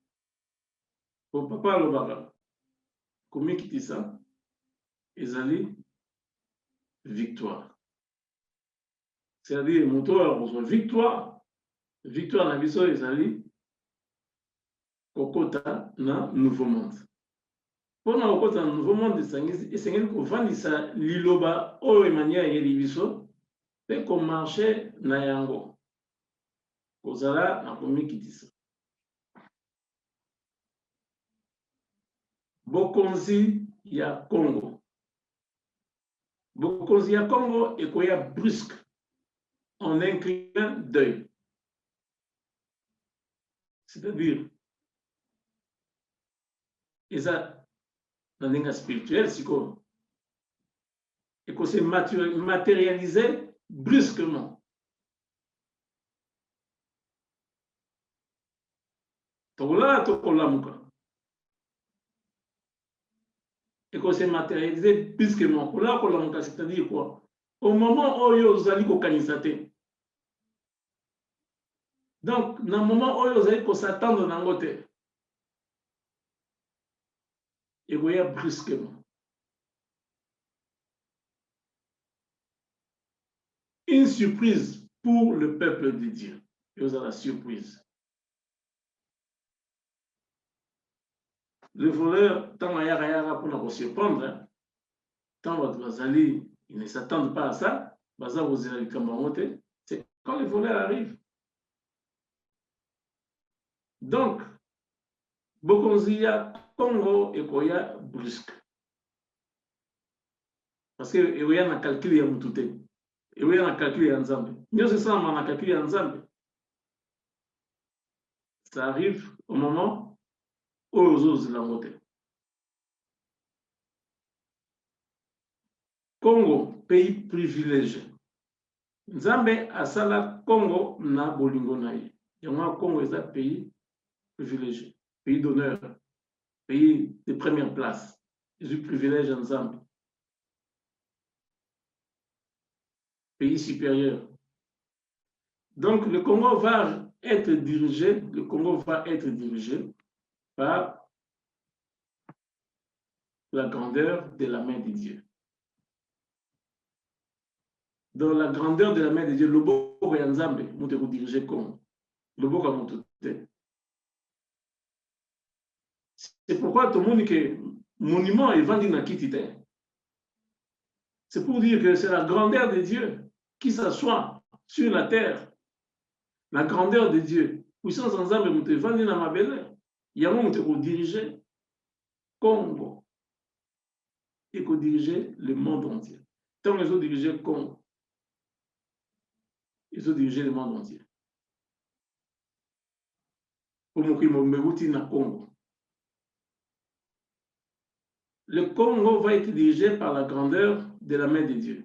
Po papa alobaka komikitisa ezali victoire. C'est-à-dire moto a victoire. Victoire na biso ezali kokota na nouveau monde. Pour na kokota na nouveau monde esengeli kovandisa liloba oyo emania yeli biso pe ko marcher na yango. Kozala na komikitisa. Bokonzi ya Congo. Bokonzi ya Congo ekoya brusque en un clin d'œil. C'est-à-dire, et ça, dans le spirituel, c'est quoi? Et qu'on s'est matérialisé brusquement. Et qu'on s'est matérialisé brusquement. C'est-à-dire quoi? Au moment où vous allez vous donc, dans le moment où vous allez s'attendre dans le côté, et vous voyez brusquement. Une surprise pour le peuple de Dieu. Et vous avez la surprise. Le voleur, tant qu'il pour nous surprendre, tant que il ne s'attendent pas à ça, c'est quand le voleur arrive. Donc, Bokonzia, Congo et Koya brusque. Parce que il y a un calcul ya mutute. Il y a un calcul ya Nzambe. Nous c'est ça on a calcul ya Nzambe. Ça arrive au moment où aux autres la montée. Congo, pays privilégié. Nzambe asala Congo na bolingo na ye. Yango Congo est un pays privilégié, pays d'honneur, pays de première place. Du privilège en Nzambe. Pays supérieur. Donc le Congo va être dirigé par la grandeur de la main de Dieu. Dans la grandeur de la main de Dieu, le Boko ya Nzambe, nous devons diriger Congo. Le Boko a monté. C'est pourquoi tout le monde dit que monument est vendu dans Kitite. C'est pour dire que c'est la grandeur de Dieu qui s'assoit sur la terre. La grandeur de Dieu. Puissance Nzambe monté vendu dans ma belle. Il y a un moment où diriger Congo et qu'on diriger le monde entier. Tant qu'ils ont dirigé Congo, ils ont dirigé le monde entier. Pour le Congo. Le Congo va être dirigé par la grandeur de la main de Dieu.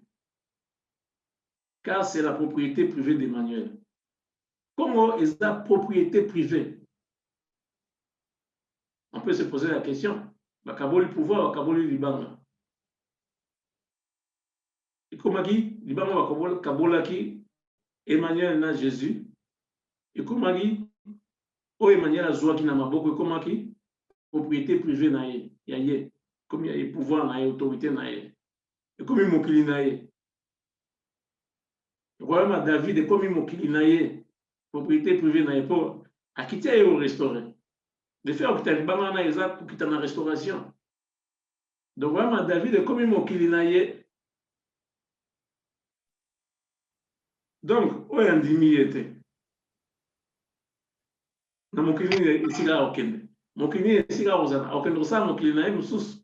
Car c'est la propriété privée d'Emmanuel. Congo est la propriété privée. On peut se poser la question. Bakaboli pouvoir, bakaboli libanga. Et comment dit, libanga bakaboli kabolaki, Emmanuel na Jésus. Et comment dit, oh Emmanuel a joué qui n'a maboko, comment dit, propriété privée na ye, yaye, comme il y a pouvoir na ye, autorité na ye. Et comme il mokili na ye. Le royaume de David est comme il mokili na ye, propriété privée na ye, pour à quitter au restaurant. De faire que tu as libanga na pour quitter la restauration. Le royaume de David est comme il mokili na ye. Donc, où est Andimi était? Na mokili ici là okende. Mokili ici là ozana. Okende ça mokili na ye musus.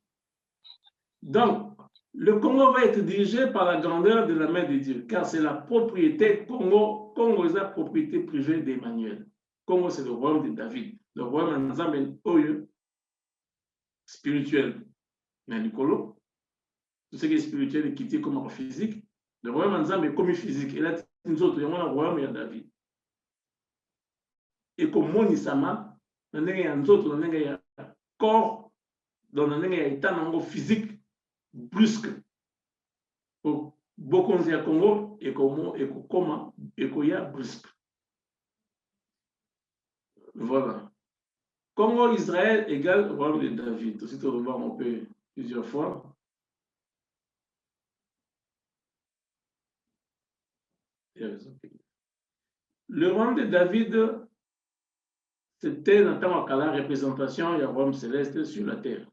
Donc, le Congo va être dirigé par la grandeur de la main de Dieu, car c'est la propriété Congo. Congo est la propriété privée d'Emmanuel. Congo, c'est le royaume de David. Le royaume Nzambe Oyo, spirituel. Mais Nicolo, tout ce qui est spirituel est quitté comme physique. Le royaume Nzambe est comme physique. Et là, nous autres, il y a un royaume de David. Et comme Monisama, nous avons un corps, dans un état physique brusque. Pour beaucoup de Congo, et comment, et qu'il y a brusque. Voilà. Congo, Israël égale royaume de David. Aussi, on va voir un peu plusieurs fois. Le royaume de David, c'était notamment la représentation du royaume céleste sur la terre.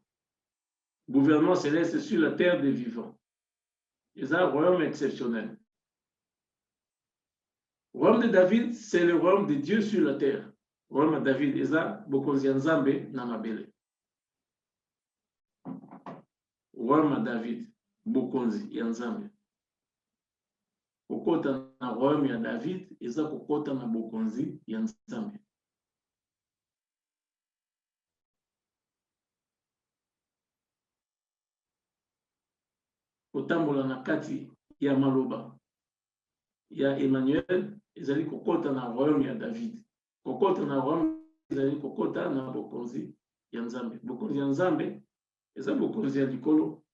Gouvernement céleste sur la terre des vivants. C'est un royaume exceptionnel. Le royaume de David, c'est le royaume de Dieu sur la terre. Le royaume de David, c'est ça, Bokonzi Nzambe Namabele. Le royaume de David, Bokonzi Nzambe. Kokota na royaume ya David, c'est ça, kokota na Bokonzi Nzambe. Kotambola na kati ya maloba ya Emmanuel ezali kokota na royaume ya David. Kokota na royaume ezali kokota na bokonzi ya Nzambe. Bokonzi ya Nzambe eza bokonzi ya likolo.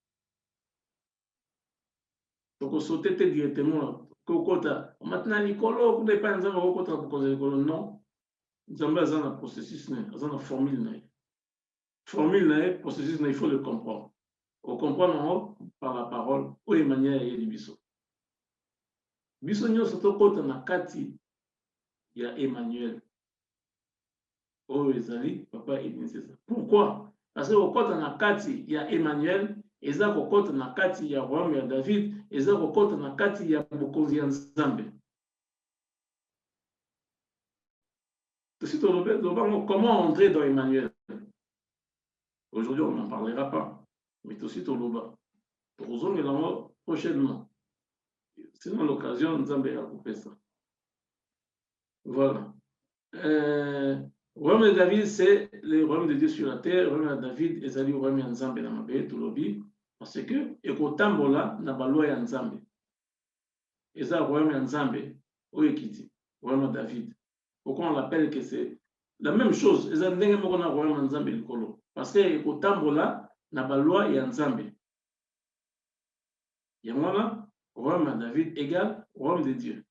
Toko sauter directement kokota maintenant likolo kuna pa Nzambe kokota bokonzi ya likolo non. Nzambe aza na processus na aza na formule na. Formule na processus na il faut le comprendre. On comprend par la parole où Emmanuel est Biso. Biso nyonso tokota na kati ya Emmanuel. Oh ezali papa Ebenezer. Pourquoi? Parce que okota na kati ya Emmanuel, eza kokota na kati ya royaume ya David, eza kokota na kati ya bokonzi ya Nzambe. Comment entrer dans Emmanuel? Aujourd'hui, on n'en parlera pas. Mais aussi au Loba. Prochainement. Sinon, l'occasion, nous avons coupé ça. Voilà. royaume de David, c'est le royaume de Dieu sur la terre. Le royaume de David, ezali royaume ya Nzambe na mabe, tulobi, parce que ekotambola na baloi ya Nzambe. Eza royaume ya Nzambe, oyo ekiti, royaume de David. Pourquoi on l'appelle que c'est la même chose? Eza ndenge moko na royaume ya Nzambe likolo. Parce que ekotambola na baloi ya Nzambe. Yango wana, royaume de David égale royaume de Dieu.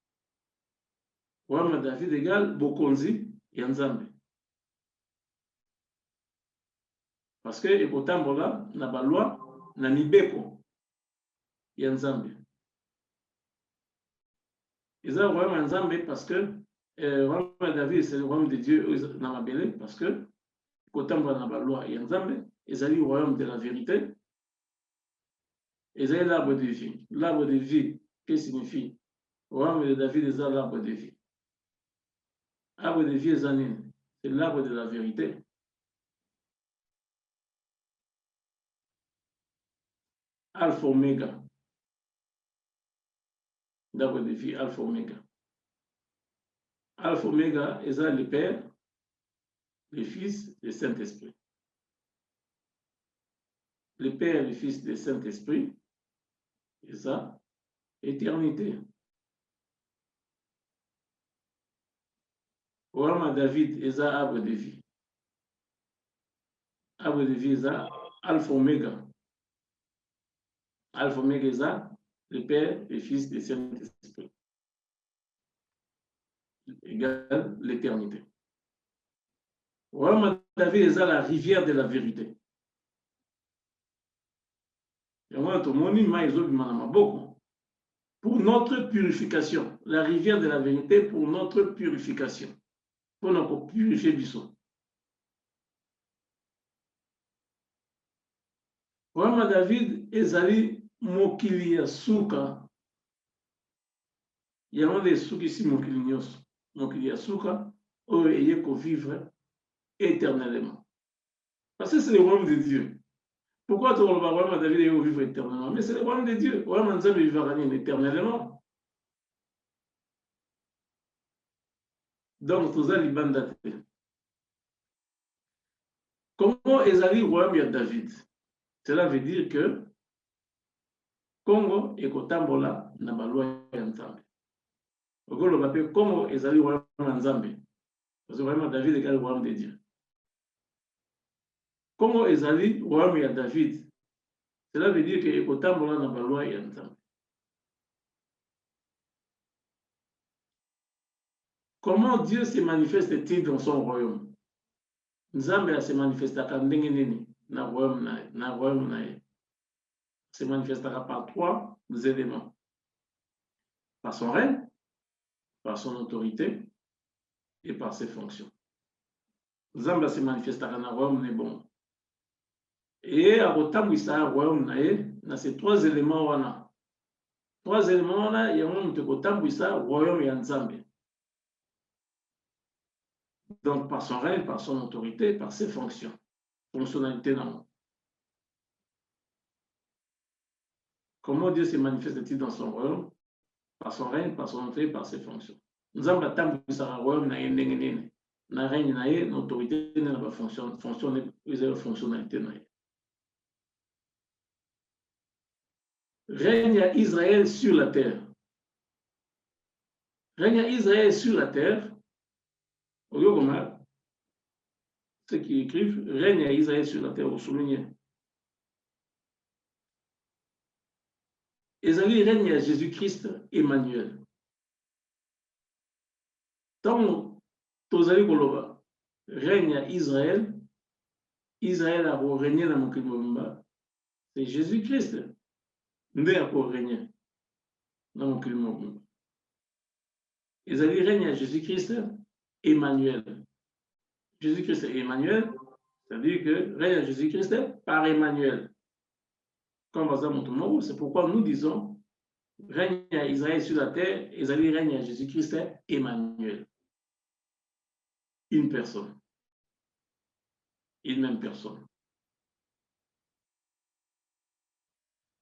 Royaume de David égale bokonzi ya Nzambe. Parce que ekotambola na baloi na mibeko ya Nzambe. Eza royaume ya Nzambe parce que royaume de David c'est le royaume de Dieu na mabele parce que ekotambola na baloi ya Nzambe, ezali royaume de la vérité. Ezali l'arbre de vie. L'arbre de vie, qu'est-ce que signifie? Royaume de David eza l'arbre de vie. Arbre de vie eza nini? C'est l'arbre de la vérité. Alpha Omega. L'arbre de vie, Alpha Omega. Alpha Omega, est le Père, le Fils, le Saint-Esprit. Le Père, le Fils, le Saint-Esprit, et ça, éternité. Royaume David, est arbre de vie. Arbre de vie, est Alpha Omega. Alpha Omega, est le Père, le Fils, le Saint-Esprit. Égale l'éternité. Royaume David est la rivière de la vérité. Pour notre purification, la rivière de la vérité pour notre purification. Pour nous purifier du sang. Royaume David est mokili ya suka. Il y a des souks ici mokili nyos. Mokili ya suka, où il faut vivre éternellement. Parce que c'est le royaume de Dieu. Pourquoi tu le royaume de David est vivre éternellement? Mais c'est le royaume de Dieu. Le royaume de Dieu vivra éternellement. Donc, tout ça, il bande. Comment est le royaume de David? Cela veut dire que Congo est Kotambola na baloi ya Nzambe. Okolo bape Congo est le royaume de Nzambe. Parce que le royaume de David est le royaume de Dieu. Congo est le royaume de David. Cela veut dire que Kotambola na baloi ya Nzambe. Comment Dieu se manifeste-t-il dans son royaume? Nzambe se manifestera ndenge nini na royaume na ye. Se manifestera par trois éléments. Par son règne, par son autorité et par ses fonctions. Nzambe se manifestera na royaume ne bon. Et à kotambwisa royaume na ye na ces trois éléments wana. Trois éléments wana yango mutu kotambwisa royaume ya Nzambe. Donc, par son règne, par son autorité, par ses fonctions, fonctionnalités dans le monde. Comment Dieu se manifeste-t-il dans son royaume? Par son règne, par son autorité, par ses fonctions. Nous avons attendu que ça royaume na yé, na règne na yé, na autorité na ba fonctionnalité na yé. Règne à Israël sur la terre. Règne à Israël sur la terre. Ceux qui écrivent, règne à Israël sur la terre, au souligné. Ezali règne à Jésus-Christ, Emmanuel. Tant Tozali Koloba, règne à Israël, Israël a régné dans mon Kilomba. C'est Jésus-Christ. Ndé a régné dans mon Kilomba. Ezali règne à Jésus-Christ, Emmanuel. Jésus-Christ est Emmanuel, c'est-à-dire que règne à Jésus-Christ par Emmanuel. Comme c'est pourquoi nous disons règne à Israël sur la terre, et Isaïe règne à Jésus-Christ, Emmanuel. Une personne. Une même personne.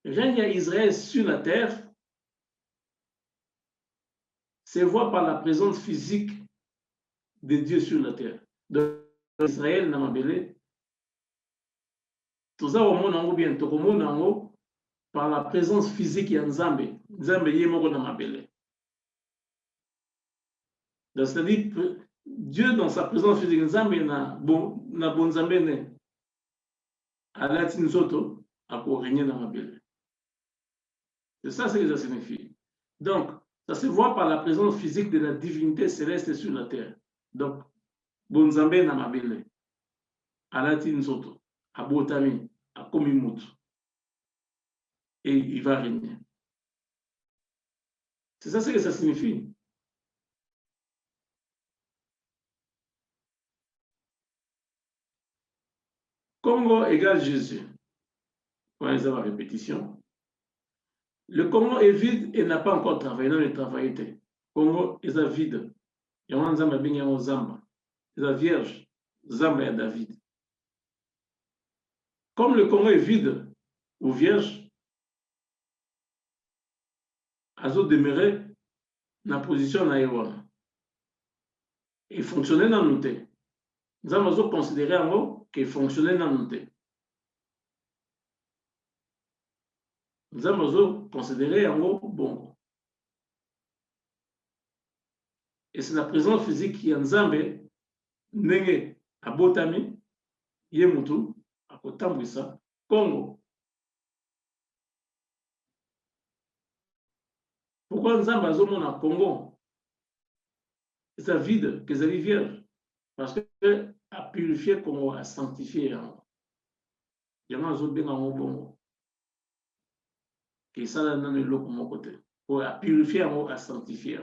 Règne à Israël sur la terre, c'est voir par la présence physique de Dieu sur la terre. d'Israël na mabele toza komona yango bien tokomona yango par la présence physique ya Nzambe ye moko na mabele. C'est-à-dire Dieu dans sa présence physique Nzambe na bonzambe ne alati nzoto akorégner na mabele. C'est ça ce que ça signifie. Donc ça se voit par la présence physique de la divinité céleste sur la terre. Donc bonzambe na mabele alati nzoto abotami akomi mutu et il va régner. C'est ça ce que ça signifie. Congo égale Jésus. Voyez ça la répétition. Le Congo est vide et n'a pas encore travaillé. Non, il travaille. Congo est vide. Il y a un Zamba bien, il y a un Zamba. Il est vierge. Zamba et David. Comme le Congo est vide ou vierge, Azo demeurait dans la position naïwa. Il fonctionnait dans nous. Nous avons considéré en haut qu'il fonctionnait dans nous. Nous avons considéré en haut bon. Et c'est la présence physique qui est en Zambé, Nenge, Abotami, Yemutu, Akotambwisa, Congo. Pourquoi Nzamba Zomon à Congo? C'est vide, que c'est vierge. Parce que a purifié Congo, a sanctifié. Il y a un autre bien en Congo. Qui ça dans le lot mon côté. Pour a purifié en a sanctifié.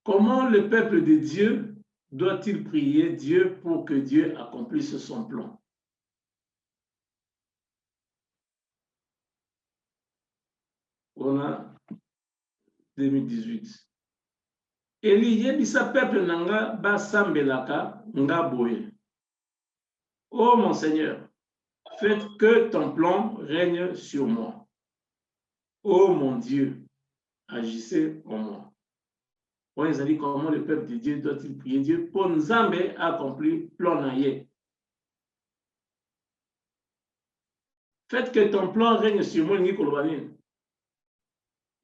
Comment le peuple de Dieu doit-il prier Dieu pour que Dieu accomplisse son plan? On a 2018. Eli yebisa peuple nanga basambelaka nga boye. Oh mon Seigneur, faites que ton plan règne sur moi. Oh mon Dieu, agissez en moi. Vous avez dit comment le peuple de Dieu doit-il prier Dieu pour Nzambe accomplir plan naye. Faites que ton plan règne sur moi, Nikolobani.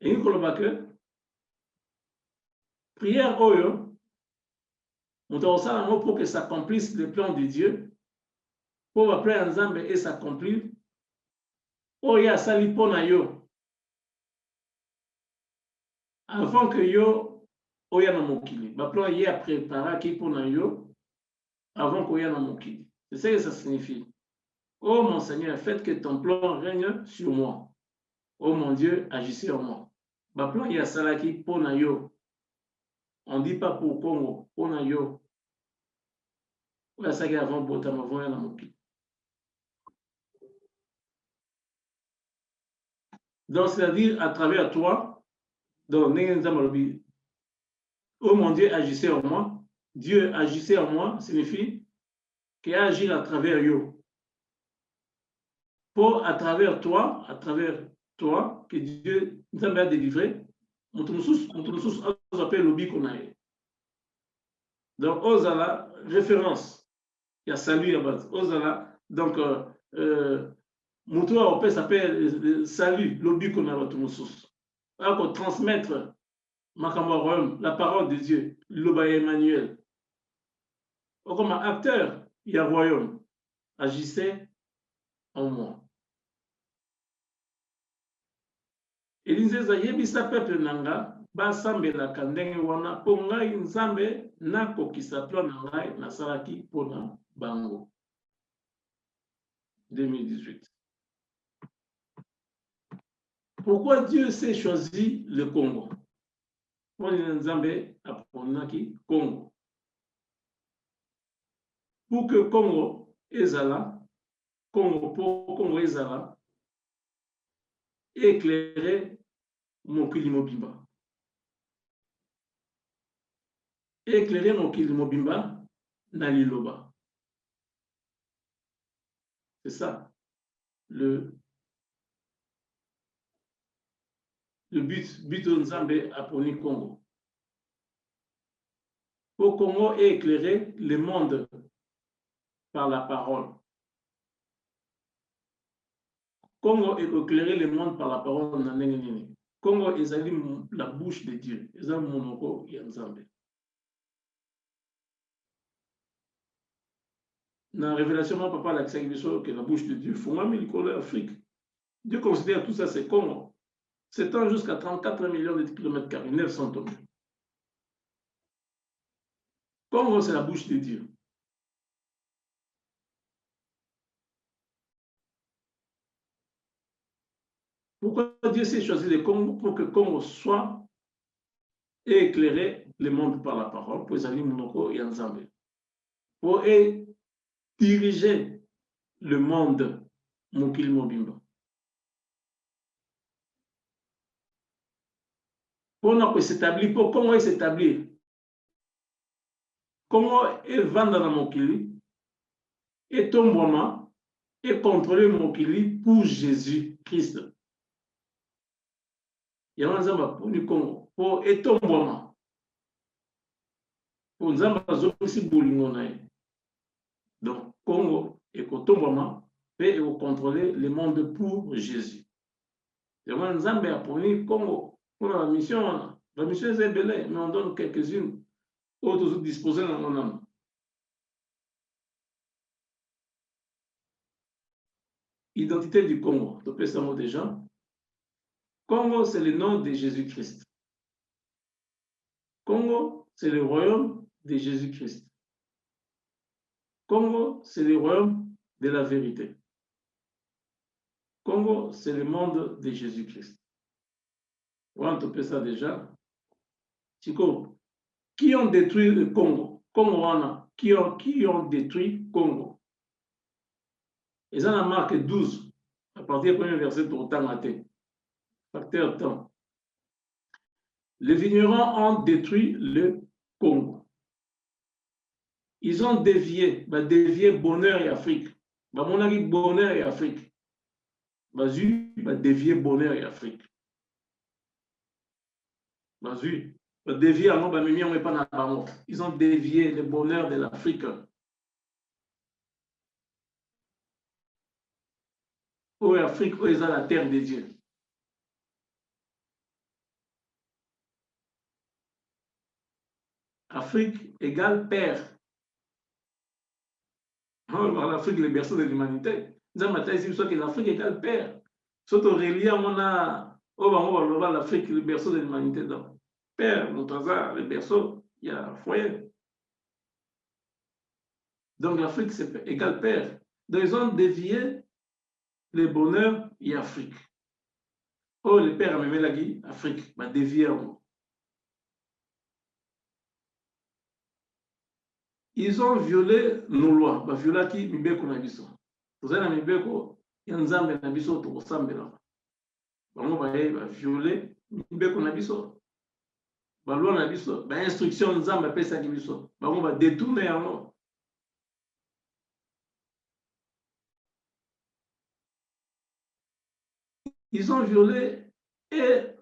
Et Nikolobake, prière Oyo, pour que s'accomplisse le plan de Dieu, pour appeler Nzambe et s'accomplir. Oya sali pona yo. Avant que yo oya na mokili. Ba plan yé a préparé qui pona yo avant qu'oya na mokili. C'est ça que ça signifie. Oh mon Seigneur, faites que ton plan règne sur moi. Oh mon Dieu, agissez en moi. Ba plan yé a salaki pona yo. On ne dit pas pour Congo, pona yo. Oya saki avant botam avant ya na mokili. Donc, c'est-à-dire, à travers toi, donc, oh mon Dieu, agissez en moi. Dieu agissez en moi signifie qu'il agit à travers yo. Pour, à travers toi, que Dieu nous a délivré, on appelle l'obi qu'on a. Donc, Ozala, référence. Il y a salut à base. Ozala, donc, Moutoua, on peut s'appeler salut, l'obi qu'on a tout sous. Alors qu'on transmettre la parole de Dieu, l'oba Emmanuel. Comme acteur, il y a royaume. Agissez en moi. Et disait, yebisa peuple nanga, basambe la kandenge wana, ponga nzambe, nako kisapla nanga, nasaraki pona bango. 2018. Pourquoi Dieu s'est choisi le Congo? Pour Nzambe aponaki Congo. Pour que Congo ezala, Congo ezala, éclairer mokili mobimba. Éclairer mokili mobimba na liloba. C'est ça le but de Nzambe aponi Congo. Pour Congo ait éclairé le monde par la parole. Congo ait éclairé le monde par la parole. Congo est la bouche de Dieu. Ils ont monoko yanzambe. Dans la révélation, mon papa l'a dit que la bouche de Dieu, il faut même l'Afrique. Dieu considère tout ça, c'est Congo. S'étend jusqu'à 34 millions de kilomètres carrés, 900 tonnes. Congo, c'est la bouche de Dieu. Pourquoi Dieu s'est choisi le Congo? Pour que Congo soit et éclairer le monde par la parole, pour les amis Monoko et Nzambe. Pour diriger le monde Mokili Mobimba. Pour s'établir, pour Congo s'établir. Congo est vendre dans Mokili et tombement et contrôler Mokili pour Jésus-Christ. Il y a un Nzamba pour le Congo, pour étombement. Pour Nzamba aussi boulingonaï. Donc, Congo est tombement et contrôler le monde pour Jésus. Il y a un Nzamba pour le Congo. Pour la mission est belle, mais on donne quelques-unes. Autres disposés dans mon âme. Identité du Congo. Tu peux savoir déjà. Congo, c'est le nom de Jésus-Christ. Congo, c'est le royaume de Jésus-Christ. Congo, c'est le royaume de la vérité. Congo, c'est le monde de Jésus-Christ. On peut ça déjà. Chico, qui ont détruit le Congo? Congo, qui ont détruit Congo? Et ça, la marque 12, à partir du premier verset, pour Tamaté. Facteur temps. Les vignerons ont détruit le Congo. Ils ont dévié bonheur et Afrique. Mon avis, bonheur et Afrique. Dévié bonheur et Afrique. Ils ont dévié le bonheur de l'Afrique. Où est l'Afrique? Où est la terre de Dieu? Afrique égale père. L'Afrique, le berceau de l'humanité. L'Afrique égale père. Surtout relié l'Afrique, le berceau de l'humanité. Père, le berceau, il y a un foyer. Donc l'Afrique, c'est égal père. Donc ils ont dévié le bonheur et l'Afrique. Oh, le père a même la guy, Afrique, va dévier en haut. Ils ont violé nos lois. Bah, viola qui mibeko na biso. Vous avez mibeko, yanzambe na biso to sambela. Bango ba violé mibeko na biso. Ba loi na biso, ba instruction nzambe pesa ki biso. Bango ba détourner yango. Ils ont violé et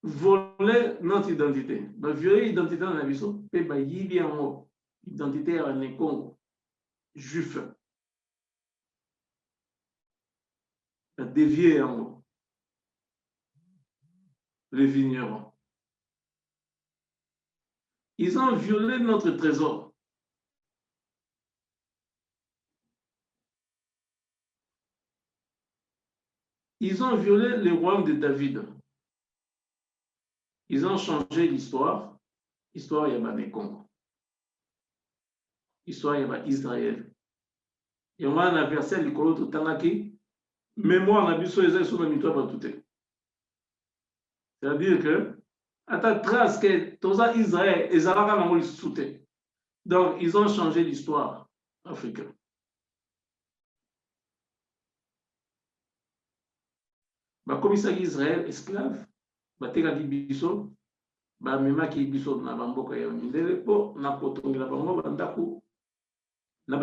volé notre identité. Bah, violer l'identité dans la biso, et bah, yibi yango. Identité à un Congo, juif, a dévié en haut, les vignerons. Ils ont violé notre trésor. Ils ont violé le royaume de David. Ils ont changé l'histoire. L'histoire, il y a des Congo. Histoire il Israël. Il y a un adversaire qui est tout mémoire na biso eza sur la mito batute. C'est-à-dire que à ta trace que toza Israël ezalaka na mo soute. Donc ils ont changé l'histoire africaine. Ba komisaki Israël esclave, ba tekaki biso, ba memaki biso na bamboka ya mindele po na kotongela bango bandako. C'est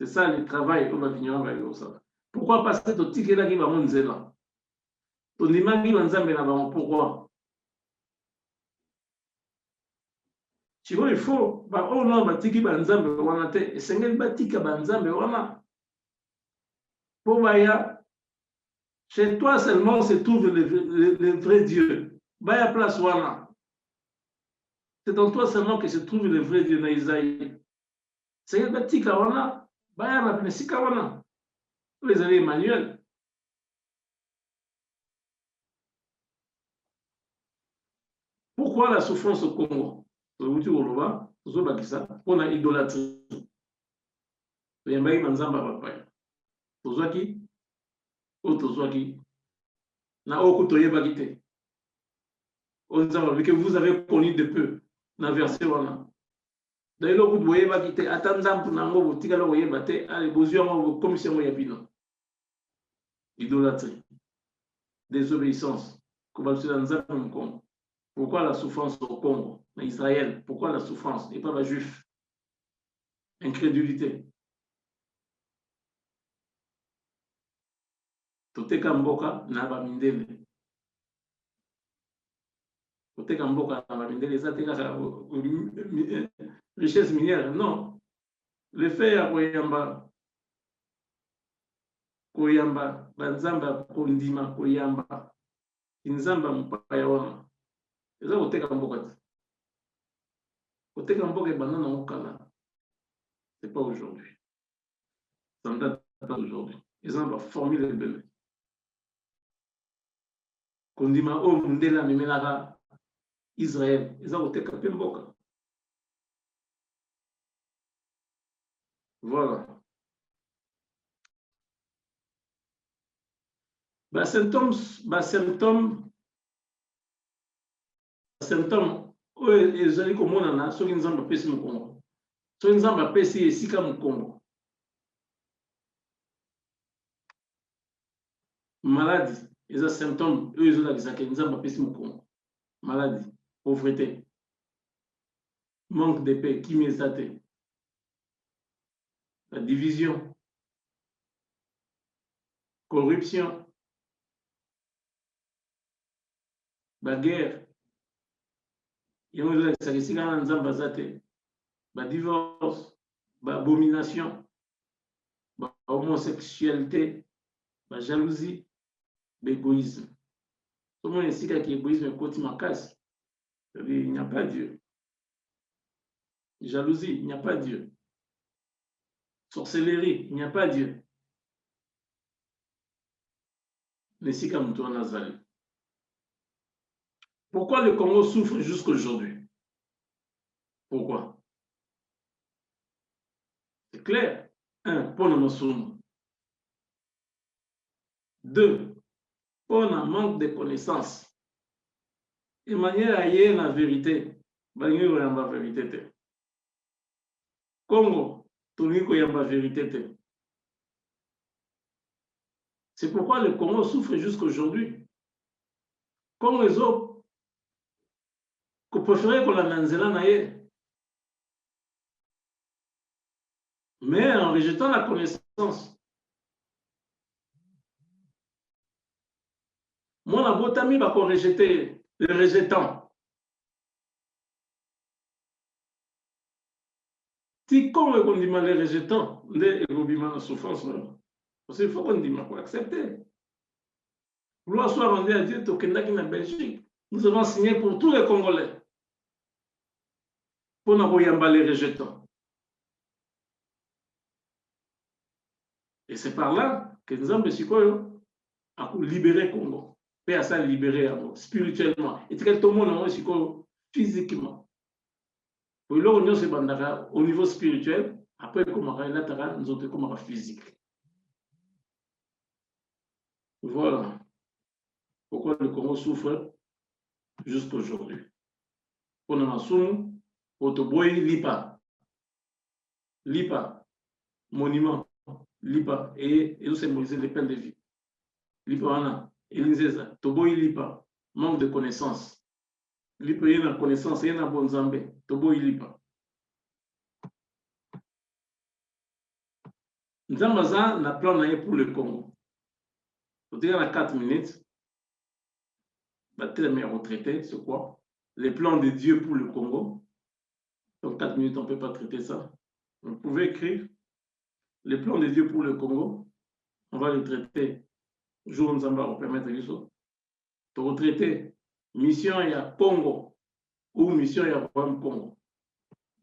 ça le travail que va venir. Pourquoi parce que tu tickets là qui va monter là? Tu n'imagines pas nzambe na bango pourquoi? Tu vois, il faut, oh non, batiki banzambe wana te, esengeli batika banzambe wana. Pour baya, chez toi seulement se trouve le vrai Dieu. Baya place wana. C'est dans toi seulement que se trouve le vrai Dieu na Isaïe. Sengeli batika wana, baya na pesika wana. Vous avez Emmanuel. Pourquoi la souffrance au Congo? Pour la idolâtrie. Vous avez manzamba papa. Tozwaki, o tozwaki. Na oko toyeba kite. Que vous avez connu de peu. Na verset wana. D'ailleurs, vous voyez pas quitter. Attendant pour nango, vous tirez le voyez battre. Allez, besoin comme si on y a pino. Idolâtrie. Désobéissance. Pourquoi la souffrance au Congo, en Israël? Pourquoi la souffrance? Et pas la juif. Incrédulité. Toteka mboka na bamindele. Toteka mboka na bamindele. Ça teka richesse minière. Non. Le fait à koyamba, banzamba kondima koyamba. Inzamba mpaya wana. Eza koteka mboka te. Koteka mboka banana okala. C'est pas aujourd'hui. Ça ne date pas d'aujourd'hui. Ils ont formé le bébé. Kondima o mundela memelaka Israël. Ils ont koteka pe mboka. Voilà. Symptômes oyo ezali komonana soki nzambe apesi mokongo. Soki nzambe apesi esika mokongo. Maladie, eza symptômes oyo ezolakisaka nzambe apesi mokongo. Maladie, pauvreté, manque de paix, kimia eza te. La division, corruption, la guerre, yango ezolakisaka esika na nzambe aza te. Ba divorce, ba abomination, ba homosexualité, ba jalousie, ba égoïsme. Tout le monde ici qui a égoïsme est côté makasi. Il n'y a pas Dieu. Jalousie, il n'y a pas Dieu. Sorcellerie, il n'y a pas Dieu. Nesika Moutoua Nazali. Pourquoi le Congo souffre jusqu'à aujourd'hui? Pourquoi? C'est clair. 1. Pour le Mossoum. 2. Pour un manque de connaissances. De manière à y la vérité. Banyo yamba vérité te. Congo, Toniko yamba vérité te. C'est pourquoi le Congo souffre jusqu'à aujourd'hui. Comme les autres, que préférait qu'on la nanzela naye. Mais en rejetant la connaissance. Moi, la botami va qu'on rejeter le rejetant. Si comme on dit mal les rejetants, les robiments en souffrance, parce qu'il faut qu'on dise mal pour accepter. Gloire soit rendue à Dieu, Tokendaki na Belgique. Nous avons signé pour tous les Congolais. Pour n'avoir les rejetants. Et c'est par là que nous avons libéré Congo. Paix à ça libérer spirituellement. Et tout le monde a physiquement. Pour le au niveau spirituel, après nous autres comme physique. Voilà pourquoi le Congo souffre jusqu'à aujourd'hui. Pour nous assumer, pour te boire lipa, monument, lipa et nous symboliser les peines de vie. Lipa wana. Eliseza, toboyi lipa, manque de connaissance. Lipa yena connaissance, yena bon zambe, toboyi lipa. Nzambaza na plan na pour le Congo. Vous dire en 4 minutes, bah, tellement retraité, c'est quoi? Les plans de Dieu pour le Congo. Dans 4 minutes, on ne peut pas traiter ça. Vous pouvez écrire les plans de Dieu pour le Congo. On va les traiter. Jour nous allons permettre de ça. Pour retraiter, mission il y a Congo ou mission il y a Congo.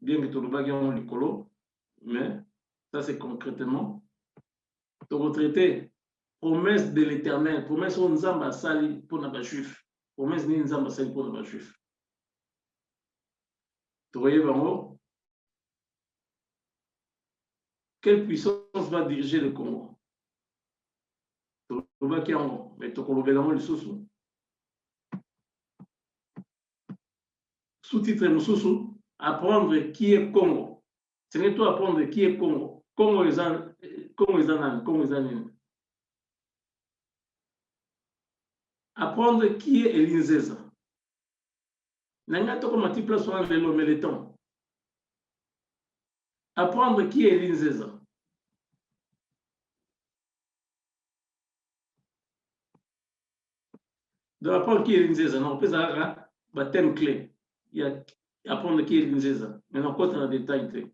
Bien que tout le monde ait le colo, mais ça c'est concrètement. Pour retraiter, promesse de l'éternel, promesse où nous allons sali pour les juifs, promesse ni nous allons sali pour les juifs. Vous voyez, vraiment, quelle puissance va diriger le Congo? Mais sous-titre Moussoussou, apprendre qui est Congo. Ce n'est pas apprendre qui est Congo. Congo est un apprendre qui est Elinzeza. Nangato comme un place sur le Méléton. Apprendre qui est Elinzeza. De apprendre qui est Elinzeza. Non, on peut avoir un thème clé. Il y a apprendre qui est Elinzeza. Mais on compte dans les détails clés.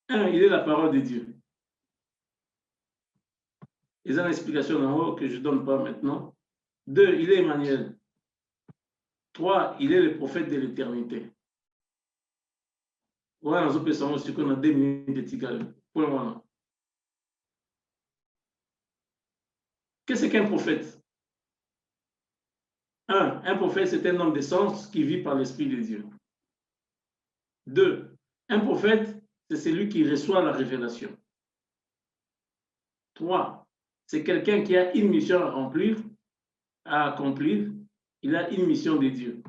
1, il est la parole de Dieu. Il y a une explication en haut que je ne donne pas maintenant. 2, il est Emmanuel. 3, il est le prophète de l'éternité. Voilà, nous avons ce qu'on a 2 minutes de Tigal. Point voilà. Qu'est-ce qu'un prophète? 1, un prophète, c'est un homme de sens qui vit par l'Esprit de Dieu. 2, un prophète, c'est celui qui reçoit la révélation. 3, c'est quelqu'un qui a une mission à remplir, à accomplir. Il a une mission de Dieu.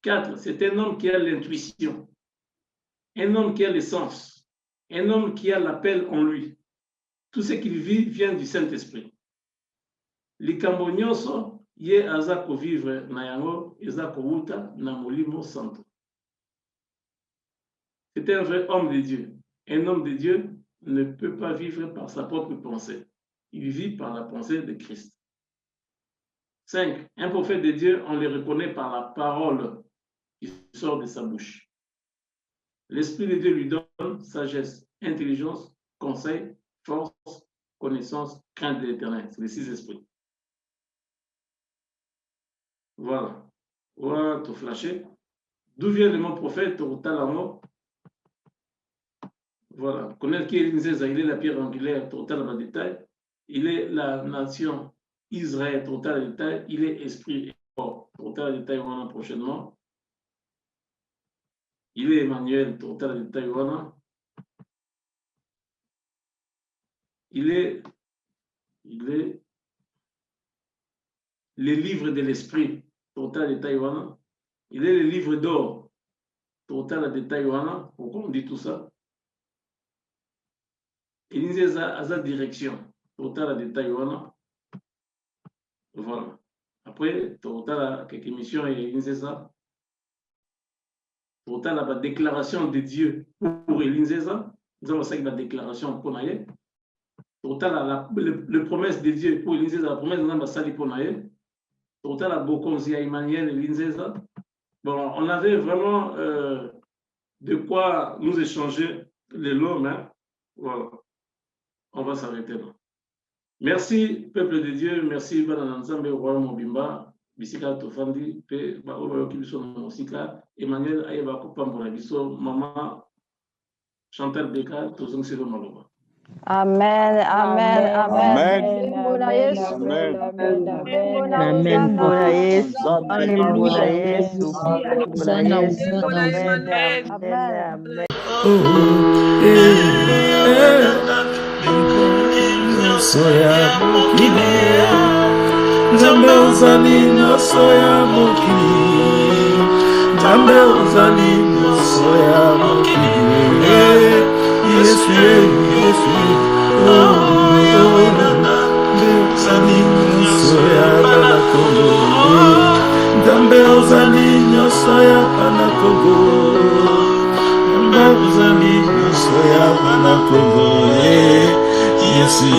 4, c'est un homme qui a l'intuition. Un homme qui a le sens. Un homme qui a l'appel en lui. Tout ce qu'il vit vient du Saint-Esprit. Les Cambonioso, yé azako vivre na yango, ezako wuta na molimo santo. C'est un vrai homme de Dieu. Un homme de Dieu ne peut pas vivre par sa propre pensée. Il vit par la pensée de Christ. 5. Un prophète de Dieu, on le reconnaît par la parole qui sort de sa bouche. L'Esprit de Dieu lui donne sagesse, intelligence, conseil, force, connaissance, crainte de l'Éternel. C'est les 6 esprits. Voilà. Voilà, tout flashé. D'où vient le mot prophète au Talamo? Voilà. Connaître qui est Elinzeza, il est la pierre angulaire, total en détail. Il est la nation Israël, total en détail. Il est esprit et corps, total en détail, on prochainement. Il est Emmanuel, total en détail, on il est les livres de l'esprit, total de Taïwan. Il est le livre d'or, total de Taïwan. Pourquoi on dit tout ça? Il y a sa direction, total de Taïwan. Voilà. Après, total quelques missions, il y a ça. Total la déclaration de Dieu pour Elinzeza. Nous avons ça la déclaration pour Naye. Total la promesse de Dieu pour Elinzeza, la promesse de l'ambassade pour Naye. Total la Bokonzi à Emmanuel Elinzeza. Bon, on avait vraiment de quoi nous échanger les lots, mais voilà. On va s'arrêter là. Merci, peuple de Dieu. Merci, Bananzambe, Roi Mobimba, Bisika Tofandi, Pe, Baoba Kibiso Mosika, Emmanuel Ayeba Kopambola Biso, Maman, Chantal Beka, Tozong Silo Maloba.
Amen, amen, amen.
Amen. Amen. Bora Yesu. Amen. Bora Yesu. Bora Yesu. Amen.
Soya mokili, Nzambe ozali nyonso ya mokili, Nzambe ozali nyonso ya mokili, Yesu Yesu, Nzambe ozali nyonso ya Banakongo, Nzambe ozali nyonso ya Banakongo, Nzambe ozali nyonso ya Banakongo, Yesu.